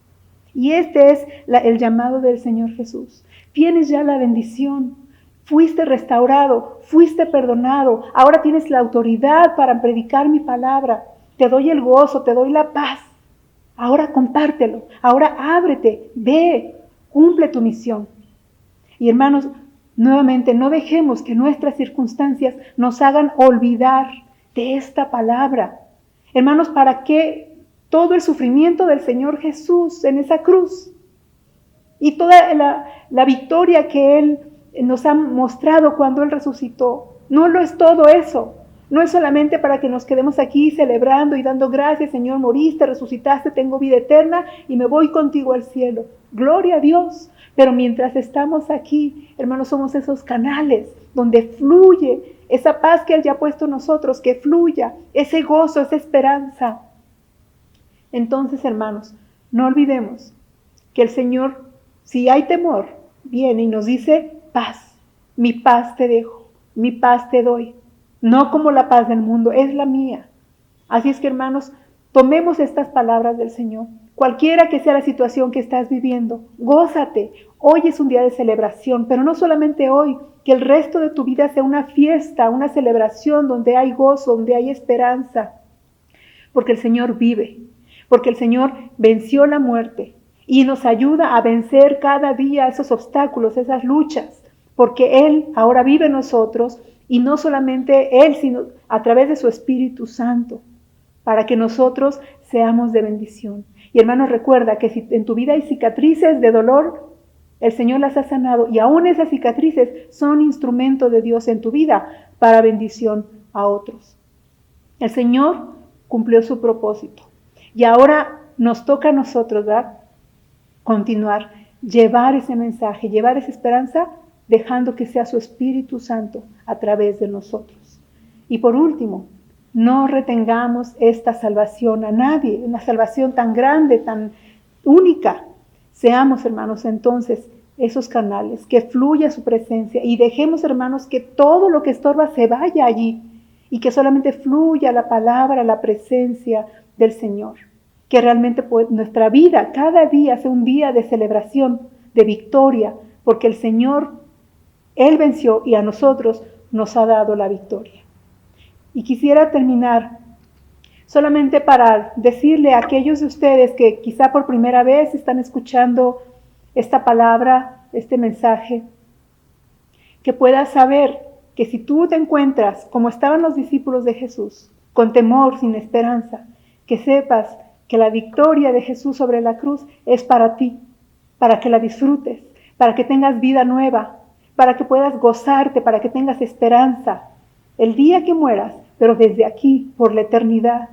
Y este es el llamado del Señor Jesús. Tienes ya la bendición. Fuiste restaurado, fuiste perdonado, ahora tienes la autoridad para predicar mi palabra. Te doy el gozo, te doy la paz. Ahora compártelo, ahora ábrete, ve, cumple tu misión. Y hermanos, nuevamente, no dejemos que nuestras circunstancias nos hagan olvidar de esta palabra. Hermanos, ¿para qué todo el sufrimiento del Señor Jesús en esa cruz? Y toda la victoria que Él nos ha mostrado cuando Él resucitó. No lo es todo eso. No es solamente para que nos quedemos aquí celebrando y dando gracias, Señor, moriste, resucitaste, tengo vida eterna y me voy contigo al cielo. Gloria a Dios. Pero mientras estamos aquí, hermanos, somos esos canales donde fluye esa paz que Él ya ha puesto en nosotros, que fluya ese gozo, esa esperanza. Entonces, hermanos, no olvidemos que el Señor, si hay temor, viene y nos dice paz. Mi paz te dejo, mi paz te doy. No como la paz del mundo, es la mía. Así es que, hermanos, tomemos estas palabras del Señor. Cualquiera que sea la situación que estás viviendo, gózate. Hoy es un día de celebración, pero no solamente hoy, que el resto de tu vida sea una fiesta, una celebración donde hay gozo, donde hay esperanza. Porque el Señor vive, porque el Señor venció la muerte y nos ayuda a vencer cada día esos obstáculos, esas luchas, porque Él ahora vive en nosotros y no solamente Él, sino a través de su Espíritu Santo, para que nosotros seamos de bendición. Y hermanos, recuerda que si en tu vida hay cicatrices de dolor, el Señor las ha sanado y aún esas cicatrices son instrumento de Dios en tu vida para bendición a otros. El Señor cumplió su propósito y ahora nos toca a nosotros, ¿verdad?, continuar, llevar ese mensaje, llevar esa esperanza, dejando que sea su Espíritu Santo a través de nosotros. Y por último, no retengamos esta salvación a nadie, una salvación tan grande, tan única. Seamos, hermanos, entonces esos canales, que fluya su presencia y dejemos, hermanos, que todo lo que estorba se vaya allí y que solamente fluya la palabra, la presencia del Señor. Que realmente nuestra vida cada día sea un día de celebración, de victoria, porque el Señor, Él venció y a nosotros nos ha dado la victoria. Y quisiera terminar solamente para decirle a aquellos de ustedes que quizá por primera vez están escuchando esta palabra, este mensaje, que puedas saber que si tú te encuentras como estaban los discípulos de Jesús, con temor, sin esperanza, que sepas que la victoria de Jesús sobre la cruz es para ti, para que la disfrutes, para que tengas vida nueva, para que puedas gozarte, para que tengas esperanza. El día que mueras, pero desde aquí, por la eternidad.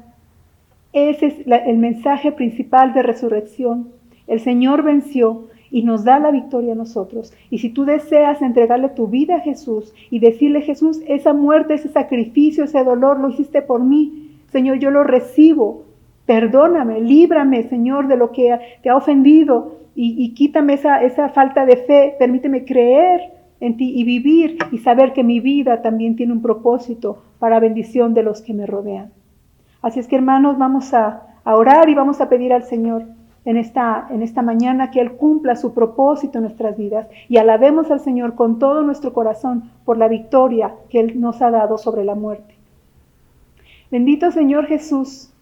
Ese es el mensaje principal de resurrección. El Señor venció y nos da la victoria a nosotros. Y si tú deseas entregarle tu vida a Jesús y decirle, Jesús, esa muerte, ese sacrificio, ese dolor, lo hiciste por mí. Señor, yo lo recibo. Perdóname, líbrame, Señor, de lo que te ha ofendido y quítame esa falta de fe. Permíteme creer en ti y vivir y saber que mi vida también tiene un propósito para bendición de los que me rodean. Así es que, hermanos, vamos a orar y vamos a pedir al Señor en esta mañana que Él cumpla su propósito en nuestras vidas y alabemos al Señor con todo nuestro corazón por la victoria que Él nos ha dado sobre la muerte. Bendito Señor Jesús,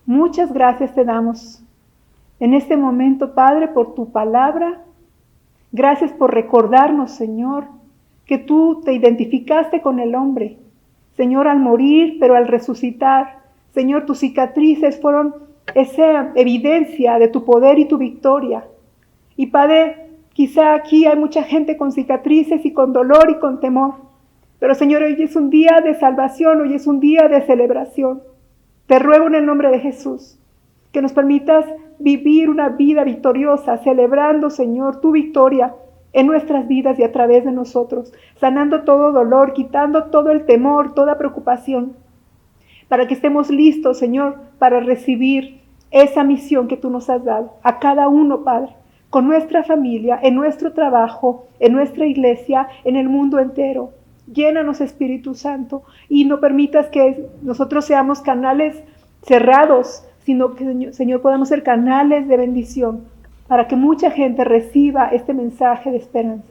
muchas gracias te damos en este momento, Padre, por tu palabra. Gracias por recordarnos, Señor, que tú te identificaste con el hombre, Señor, al morir, pero al resucitar. Señor, tus cicatrices fueron esa evidencia de tu poder y tu victoria. Y Padre, quizá aquí hay mucha gente con cicatrices y con dolor y con temor. Pero Señor, hoy es un día de salvación, hoy es un día de celebración. Te ruego en el nombre de Jesús que nos permitas vivir una vida victoriosa, celebrando, Señor, tu victoria en nuestras vidas y a través de nosotros, sanando todo dolor, quitando todo el temor, toda preocupación, para que estemos listos, Señor, para recibir esa misión que tú nos has dado a cada uno, Padre, con nuestra familia, en nuestro trabajo, en nuestra iglesia, en el mundo entero. Llénanos, Espíritu Santo, y no permitas que nosotros seamos canales cerrados, sino que, Señor, podamos ser canales de bendición para que mucha gente reciba este mensaje de esperanza.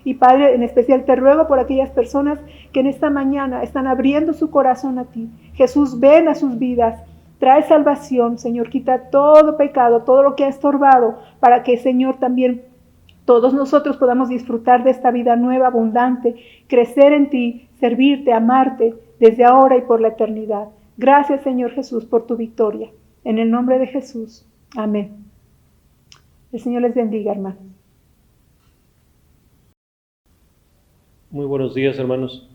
Y Padre, en especial te ruego por aquellas personas que en esta mañana están abriendo su corazón a ti. Jesús, ven a sus vidas, trae salvación, Señor, quita todo pecado, todo lo que ha estorbado, para que, Señor, también todos nosotros podamos disfrutar de esta vida nueva, abundante, crecer en ti, servirte, amarte, desde ahora y por la eternidad. Gracias, Señor Jesús, por tu victoria. En el nombre de Jesús. Amén. El Señor les bendiga, hermanos. Muy buenos días, hermanos.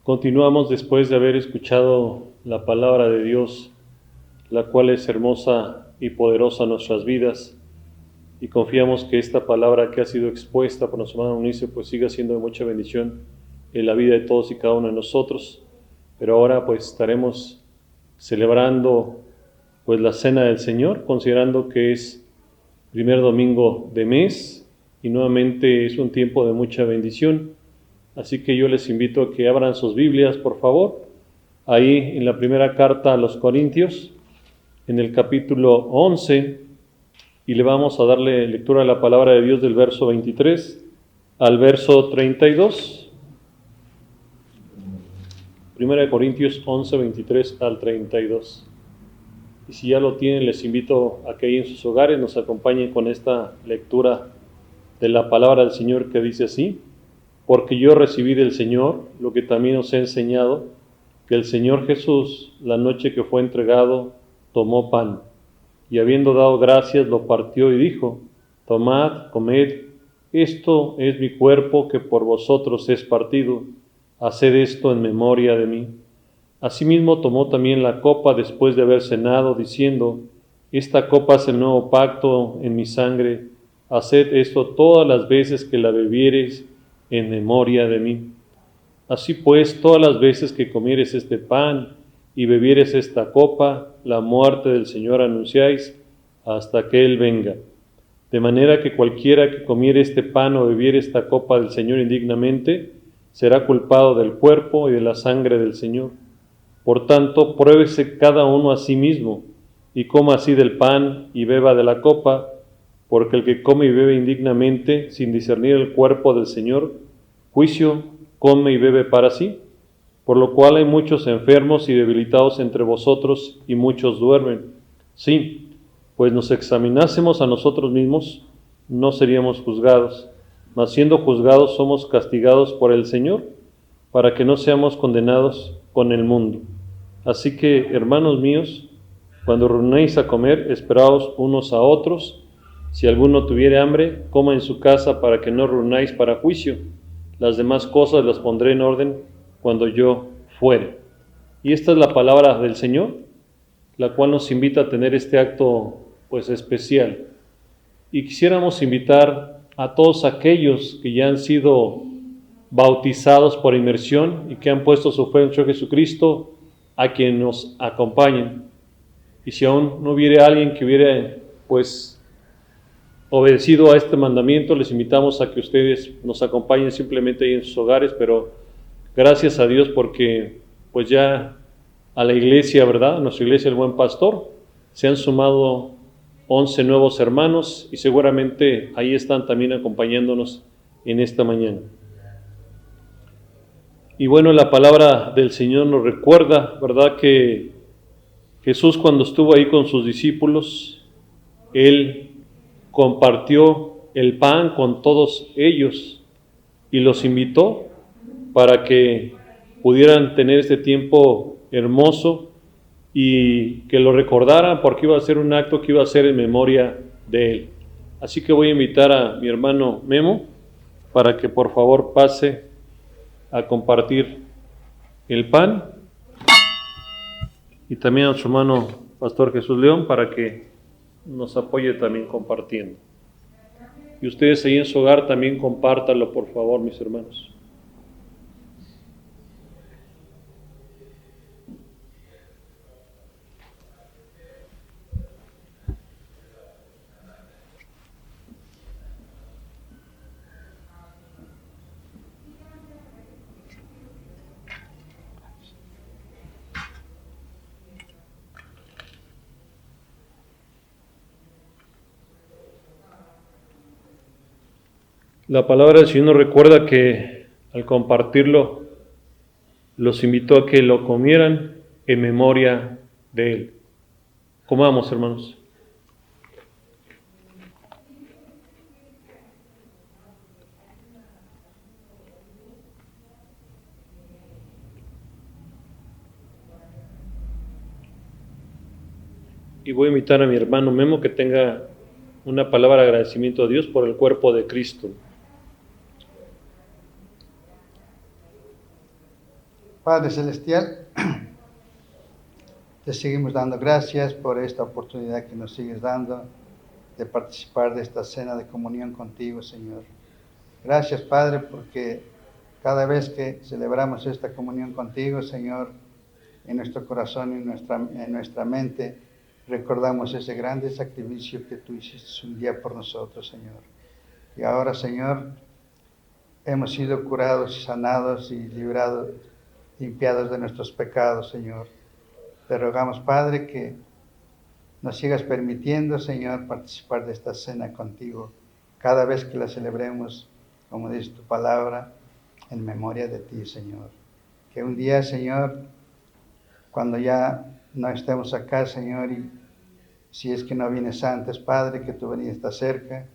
Continuamos después de haber escuchado la palabra de Dios, la cual es hermosa y poderosa en nuestras vidas, y confiamos que esta palabra que ha sido expuesta por nuestro hermano Eunice pues siga siendo de mucha bendición en la vida de todos y cada uno de nosotros. Pero ahora pues estaremos celebrando pues la Cena del Señor, considerando que es primer domingo de mes y nuevamente es un tiempo de mucha bendición. Así que yo les invito a que abran sus Biblias, por favor, ahí en la primera carta a los Corintios, en el capítulo 11, y le vamos a darle lectura a la palabra de Dios del verso 23 al verso 32. Primera de Corintios 11, 23 al 32. Y si ya lo tienen, les invito a que ahí en sus hogares nos acompañen con esta lectura de la palabra del Señor, que dice así: porque yo recibí del Señor lo que también os he enseñado, que el Señor Jesús, la noche que fue entregado, tomó pan, y habiendo dado gracias, lo partió y dijo: tomad, comed, esto es mi cuerpo que por vosotros es partido, haced esto en memoria de mí. Asimismo tomó también la copa después de haber cenado, diciendo: esta copa es el nuevo pacto en mi sangre, haced esto todas las veces que la bebiereis en memoria de mí. Así pues, todas las veces que comiereis este pan y bebiereis esta copa, la muerte del Señor anunciáis hasta que Él venga. De manera que cualquiera que comiere este pan o bebiere esta copa del Señor indignamente, será culpado del cuerpo y de la sangre del Señor. Por tanto, pruébese cada uno a sí mismo, y coma así del pan y beba de la copa, porque el que come y bebe indignamente, sin discernir el cuerpo del Señor, juicio come y bebe para sí. Por lo cual hay muchos enfermos y debilitados entre vosotros, y muchos duermen. Sí, pues nos examinásemos a nosotros mismos, no seríamos juzgados, mas siendo juzgados somos castigados por el Señor, para que no seamos condenados con el mundo. Así que, hermanos míos, cuando reunéis a comer, esperaos unos a otros. Si alguno tuviere hambre, coma en su casa, para que no reunáis para juicio. Las demás cosas las pondré en orden cuando yo fuere. Y esta es la palabra del Señor, la cual nos invita a tener este acto pues especial. Y quisiéramos invitar a todos aquellos que ya han sido bautizados por inmersión y que han puesto su fe en Señor Jesucristo, a quien nos acompañen. Y si aún no hubiere alguien que hubiera pues obedecido a este mandamiento, les invitamos a que ustedes nos acompañen simplemente ahí en sus hogares, pero gracias a Dios porque pues ya a la iglesia, ¿verdad?, nuestra iglesia El Buen Pastor, se han sumado 11 nuevos hermanos y seguramente ahí están también acompañándonos en esta mañana. Y bueno, la palabra del Señor nos recuerda, ¿verdad?, que Jesús, cuando estuvo ahí con sus discípulos, Él compartió el pan con todos ellos y los invitó para que pudieran tener este tiempo hermoso y que lo recordaran, porque iba a ser un acto que iba a ser en memoria de Él. Así que voy a invitar a mi hermano Memo para que por favor pase a compartir el pan, y también a nuestro hermano Pastor Jesús León para que nos apoye también compartiendo. Y ustedes ahí en su hogar también compártanlo, por favor, mis hermanos. La palabra del Señor nos recuerda que al compartirlo, los invitó a que lo comieran en memoria de Él. Comamos, hermanos. Y voy a invitar a mi hermano Memo que tenga una palabra de agradecimiento a Dios por el cuerpo de Cristo. Padre Celestial, te seguimos dando gracias por esta oportunidad que nos sigues dando de participar de esta cena de comunión contigo, Señor. Gracias, Padre, porque cada vez que celebramos esta comunión contigo, Señor, en nuestro corazón y en nuestra mente, recordamos ese grande sacrificio que tú hiciste un día por nosotros, Señor. Y ahora, Señor, hemos sido curados y sanados y librados, limpiados de nuestros pecados, Señor. Te rogamos, Padre, que nos sigas permitiendo, Señor, participar de esta cena contigo, cada vez que la celebremos, como dice tu palabra, en memoria de ti, Señor. Que un día, Señor, cuando ya no estemos acá, Señor, y si es que no vienes antes, Padre, que tu venida está cerca,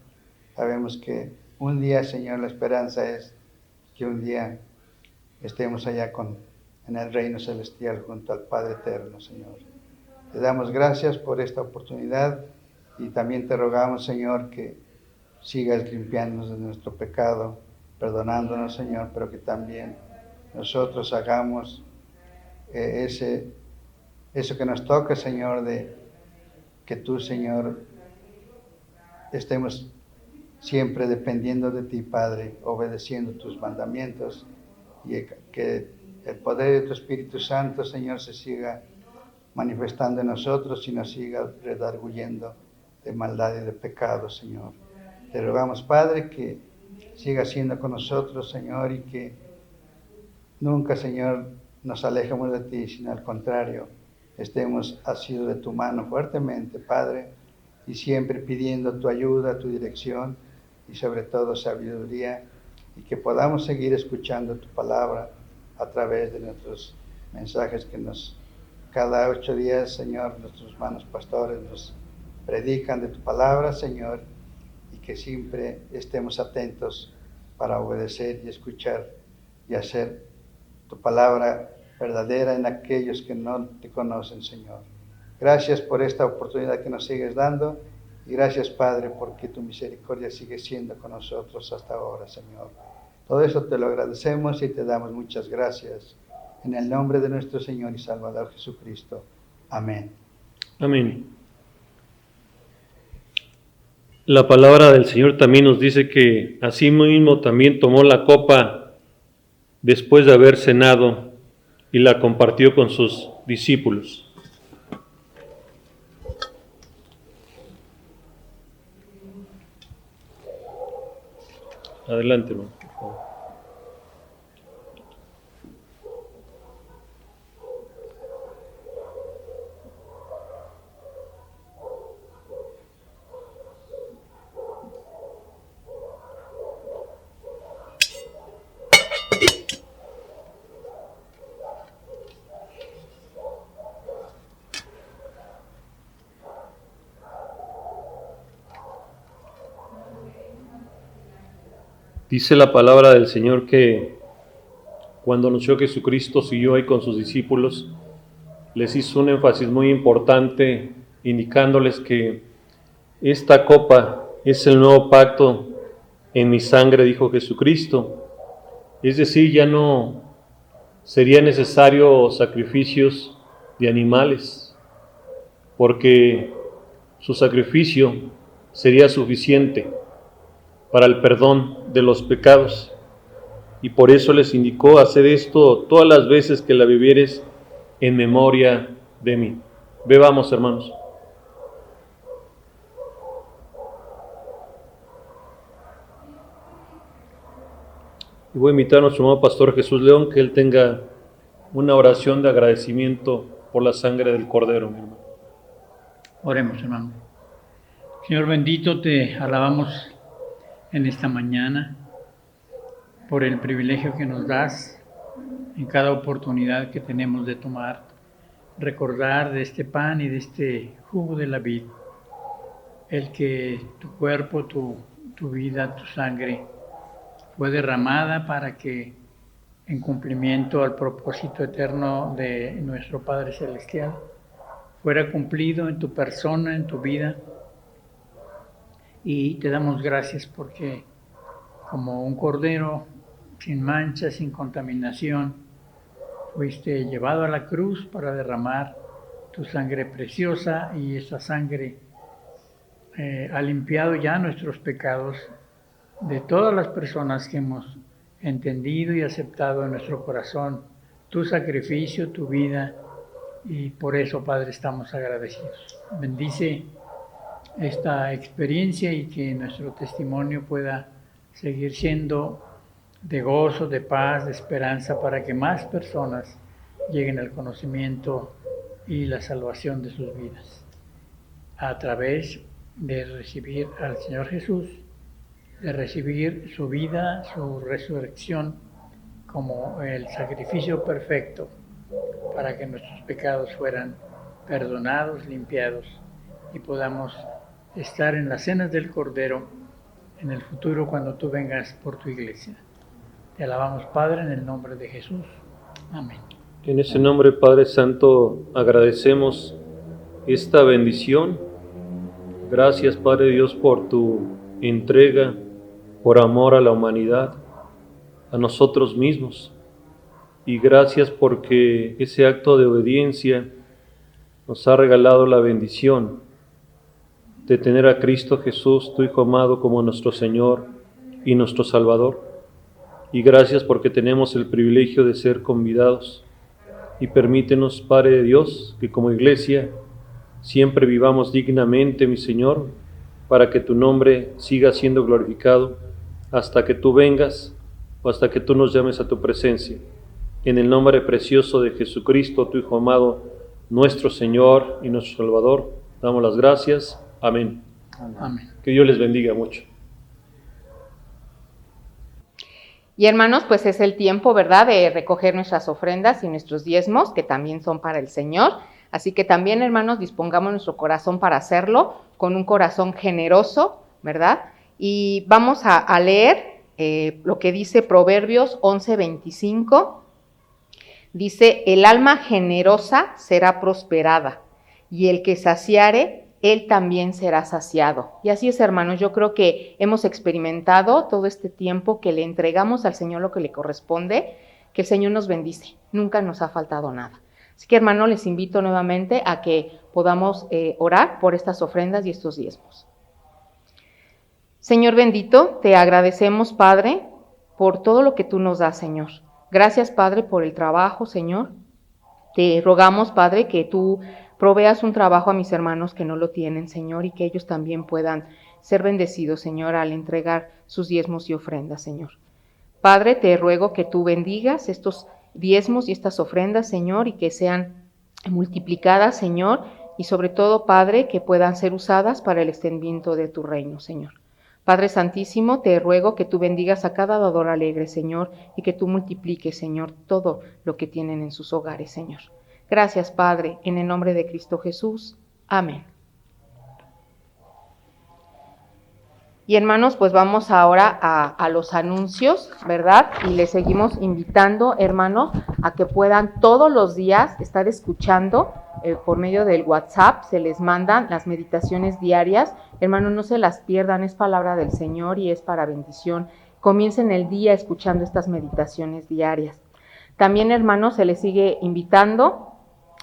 sabemos que un día, Señor, la esperanza es que un día estemos allá en el reino celestial junto al Padre eterno, Señor. Te damos gracias por esta oportunidad y también te rogamos, Señor, que sigas limpiándonos de nuestro pecado, perdonándonos, Señor, pero que también nosotros hagamos eso que nos toca, Señor, de que tú, Señor, estemos siempre dependiendo de ti, Padre, obedeciendo tus mandamientos y que el poder de tu Espíritu Santo, Señor, se siga manifestando en nosotros y nos siga redarguyendo de maldad y de pecado, Señor. Te rogamos, Padre, que siga siendo con nosotros, Señor, y que nunca, Señor, nos alejemos de ti, sino al contrario, estemos asidos de tu mano fuertemente, Padre, y siempre pidiendo tu ayuda, tu dirección y sobre todo sabiduría, y que podamos seguir escuchando tu palabra a través de nuestros mensajes que cada 8 días, Señor, nuestros hermanos pastores nos predican de tu palabra, Señor, y que siempre estemos atentos para obedecer y escuchar y hacer tu palabra verdadera en aquellos que no te conocen, Señor. Gracias por esta oportunidad que nos sigues dando y gracias, Padre, porque tu misericordia sigue siendo con nosotros hasta ahora, Señor. Todo eso te lo agradecemos y te damos muchas gracias. En el nombre de nuestro Señor y Salvador Jesucristo. Amén. Amén. La palabra del Señor también nos dice que asimismo también tomó la copa después de haber cenado y la compartió con sus discípulos. Adelante, hermano, por favor. Dice la palabra del Señor que cuando anunció Jesucristo siguió ahí con sus discípulos, les hizo un énfasis muy importante, indicándoles que esta copa es el nuevo pacto en mi sangre, dijo Jesucristo. Es decir, ya no sería necesario sacrificios de animales, porque su sacrificio sería suficiente para el perdón de los pecados. Y por eso les indicó hacer esto todas las veces que la vivieres en memoria de mí. Bebamos, hermanos. Y voy a invitar a nuestro amado pastor Jesús León, que él tenga una oración de agradecimiento por la sangre del Cordero, mi hermano. Oremos, hermano. Señor bendito, te alabamos en esta mañana por el privilegio que nos das en cada oportunidad que tenemos de tomar, recordar de este pan y de este jugo de la vid, el que tu cuerpo, tu vida, tu sangre fue derramada para que en cumplimiento al propósito eterno de nuestro Padre Celestial fuera cumplido en tu persona, en tu vida. Y te damos gracias porque como un cordero sin mancha, sin contaminación, fuiste llevado a la cruz para derramar tu sangre preciosa, y esa sangre ha limpiado ya nuestros pecados de todas las personas que hemos entendido y aceptado en nuestro corazón tu sacrificio, tu vida, y por eso, Padre, estamos agradecidos. Bendice esta experiencia y que nuestro testimonio pueda seguir siendo de gozo, de paz, de esperanza, para que más personas lleguen al conocimiento y la salvación de sus vidas, a través de recibir al Señor Jesús, de recibir su vida, su resurrección, como el sacrificio perfecto para que nuestros pecados fueran perdonados, limpiados, y podamos estar en las cenas del Cordero en el futuro cuando tú vengas por tu iglesia. Te alabamos, Padre, en el nombre de Jesús. Amén. En ese nombre, Padre Santo, agradecemos esta bendición. Gracias, Padre Dios, por tu entrega, por amor a la humanidad, a nosotros mismos. Y gracias porque ese acto de obediencia nos ha regalado la bendición de tener a Cristo Jesús, tu Hijo amado, como nuestro Señor y nuestro Salvador. Y gracias porque tenemos el privilegio de ser convidados. Y permítenos, Padre de Dios, que como iglesia siempre vivamos dignamente, mi Señor, para que tu nombre siga siendo glorificado hasta que tú vengas o hasta que tú nos llames a tu presencia. En el nombre precioso de Jesucristo, tu Hijo amado, nuestro Señor y nuestro Salvador, damos las gracias. Amén. Amén. Que Dios les bendiga mucho. Y hermanos, pues es el tiempo, ¿verdad?, de recoger nuestras ofrendas y nuestros diezmos, que también son para el Señor. Así que también, hermanos, dispongamos nuestro corazón para hacerlo, con un corazón generoso, ¿verdad? Y vamos a leer lo que dice Proverbios 11:25. Dice: el alma generosa será prosperada, y el que saciare, él también será saciado. Y así es, hermanos, yo creo que hemos experimentado todo este tiempo que le entregamos al Señor lo que le corresponde, que el Señor nos bendice, nunca nos ha faltado nada. Así que, hermanos, les invito nuevamente a que podamos orar por estas ofrendas y estos diezmos. Señor bendito, te agradecemos, Padre, por todo lo que tú nos das, Señor. Gracias, Padre, por el trabajo, Señor. Te rogamos, Padre, que tú proveas un trabajo a mis hermanos que no lo tienen, Señor, y que ellos también puedan ser bendecidos, Señor, al entregar sus diezmos y ofrendas, Señor. Padre, te ruego que tú bendigas estos diezmos y estas ofrendas, Señor, y que sean multiplicadas, Señor, y sobre todo, Padre, que puedan ser usadas para el extendimiento de tu reino, Señor. Padre Santísimo, te ruego que tú bendigas a cada dador alegre, Señor, y que tú multipliques, Señor, todo lo que tienen en sus hogares, Señor. Gracias, Padre, en el nombre de Cristo Jesús. Amén. Y hermanos, pues vamos ahora a los anuncios, ¿verdad? Y les seguimos invitando, hermanos, a que puedan todos los días estar escuchando por medio del WhatsApp. Se les mandan las meditaciones diarias. Hermanos, no se las pierdan, es palabra del Señor y es para bendición. Comiencen el día escuchando estas meditaciones diarias. También, hermanos, se les sigue invitando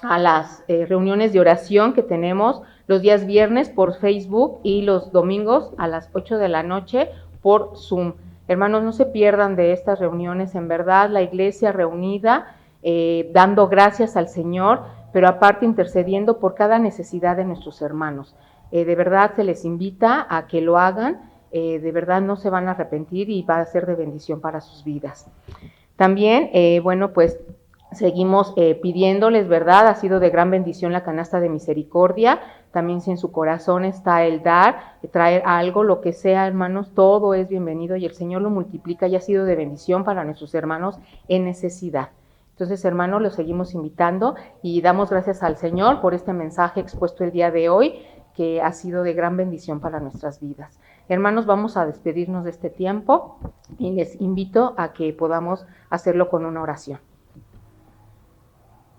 a las reuniones de oración que tenemos los días viernes por Facebook y los domingos a las 8 de la noche por Zoom. Hermanos, no se pierdan de estas reuniones, en verdad, la iglesia reunida, dando gracias al Señor, pero aparte intercediendo por cada necesidad de nuestros hermanos. De verdad se les invita a que lo hagan, de verdad no se van a arrepentir y va a ser de bendición para sus vidas. También, bueno, pues seguimos pidiéndoles, ¿verdad? Ha sido de gran bendición la canasta de misericordia. También si en su corazón está el dar, traer algo, lo que sea, hermanos, todo es bienvenido y el Señor lo multiplica y ha sido de bendición para nuestros hermanos en necesidad. Entonces, hermanos, los seguimos invitando y damos gracias al Señor por este mensaje expuesto el día de hoy, que ha sido de gran bendición para nuestras vidas. Hermanos, vamos a despedirnos de este tiempo y les invito a que podamos hacerlo con una oración.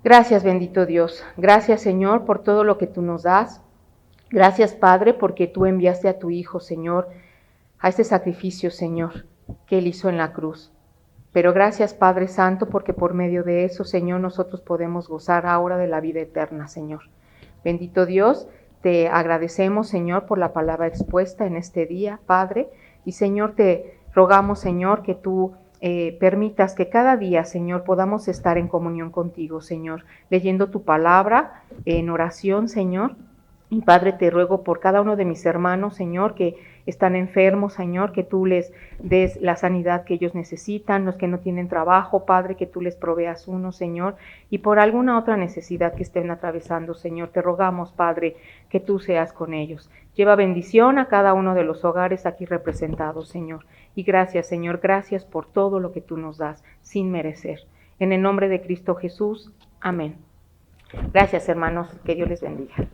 Gracias, bendito Dios. Gracias, Señor, por todo lo que tú nos das. Gracias, Padre, porque tú enviaste a tu Hijo, Señor, a este sacrificio, Señor, que Él hizo en la cruz. Pero gracias, Padre Santo, porque por medio de eso, Señor, nosotros podemos gozar ahora de la vida eterna, Señor. Bendito Dios, te agradecemos, Señor, por la palabra expuesta en este día, Padre. Y, Señor, te rogamos, Señor, que tú permitas que cada día, Señor, podamos estar en comunión contigo, Señor, leyendo tu palabra en oración, Señor. Y Padre, te ruego por cada uno de mis hermanos, Señor, que están enfermos, Señor, que tú les des la sanidad que ellos necesitan, los que no tienen trabajo, Padre, que tú les proveas uno, Señor, y por alguna otra necesidad que estén atravesando, Señor, te rogamos, Padre, que tú seas con ellos. Lleva bendición a cada uno de los hogares aquí representados, Señor. Y gracias, Señor, gracias por todo lo que tú nos das, sin merecer. En el nombre de Cristo Jesús, amén. Gracias, hermanos, que Dios les bendiga.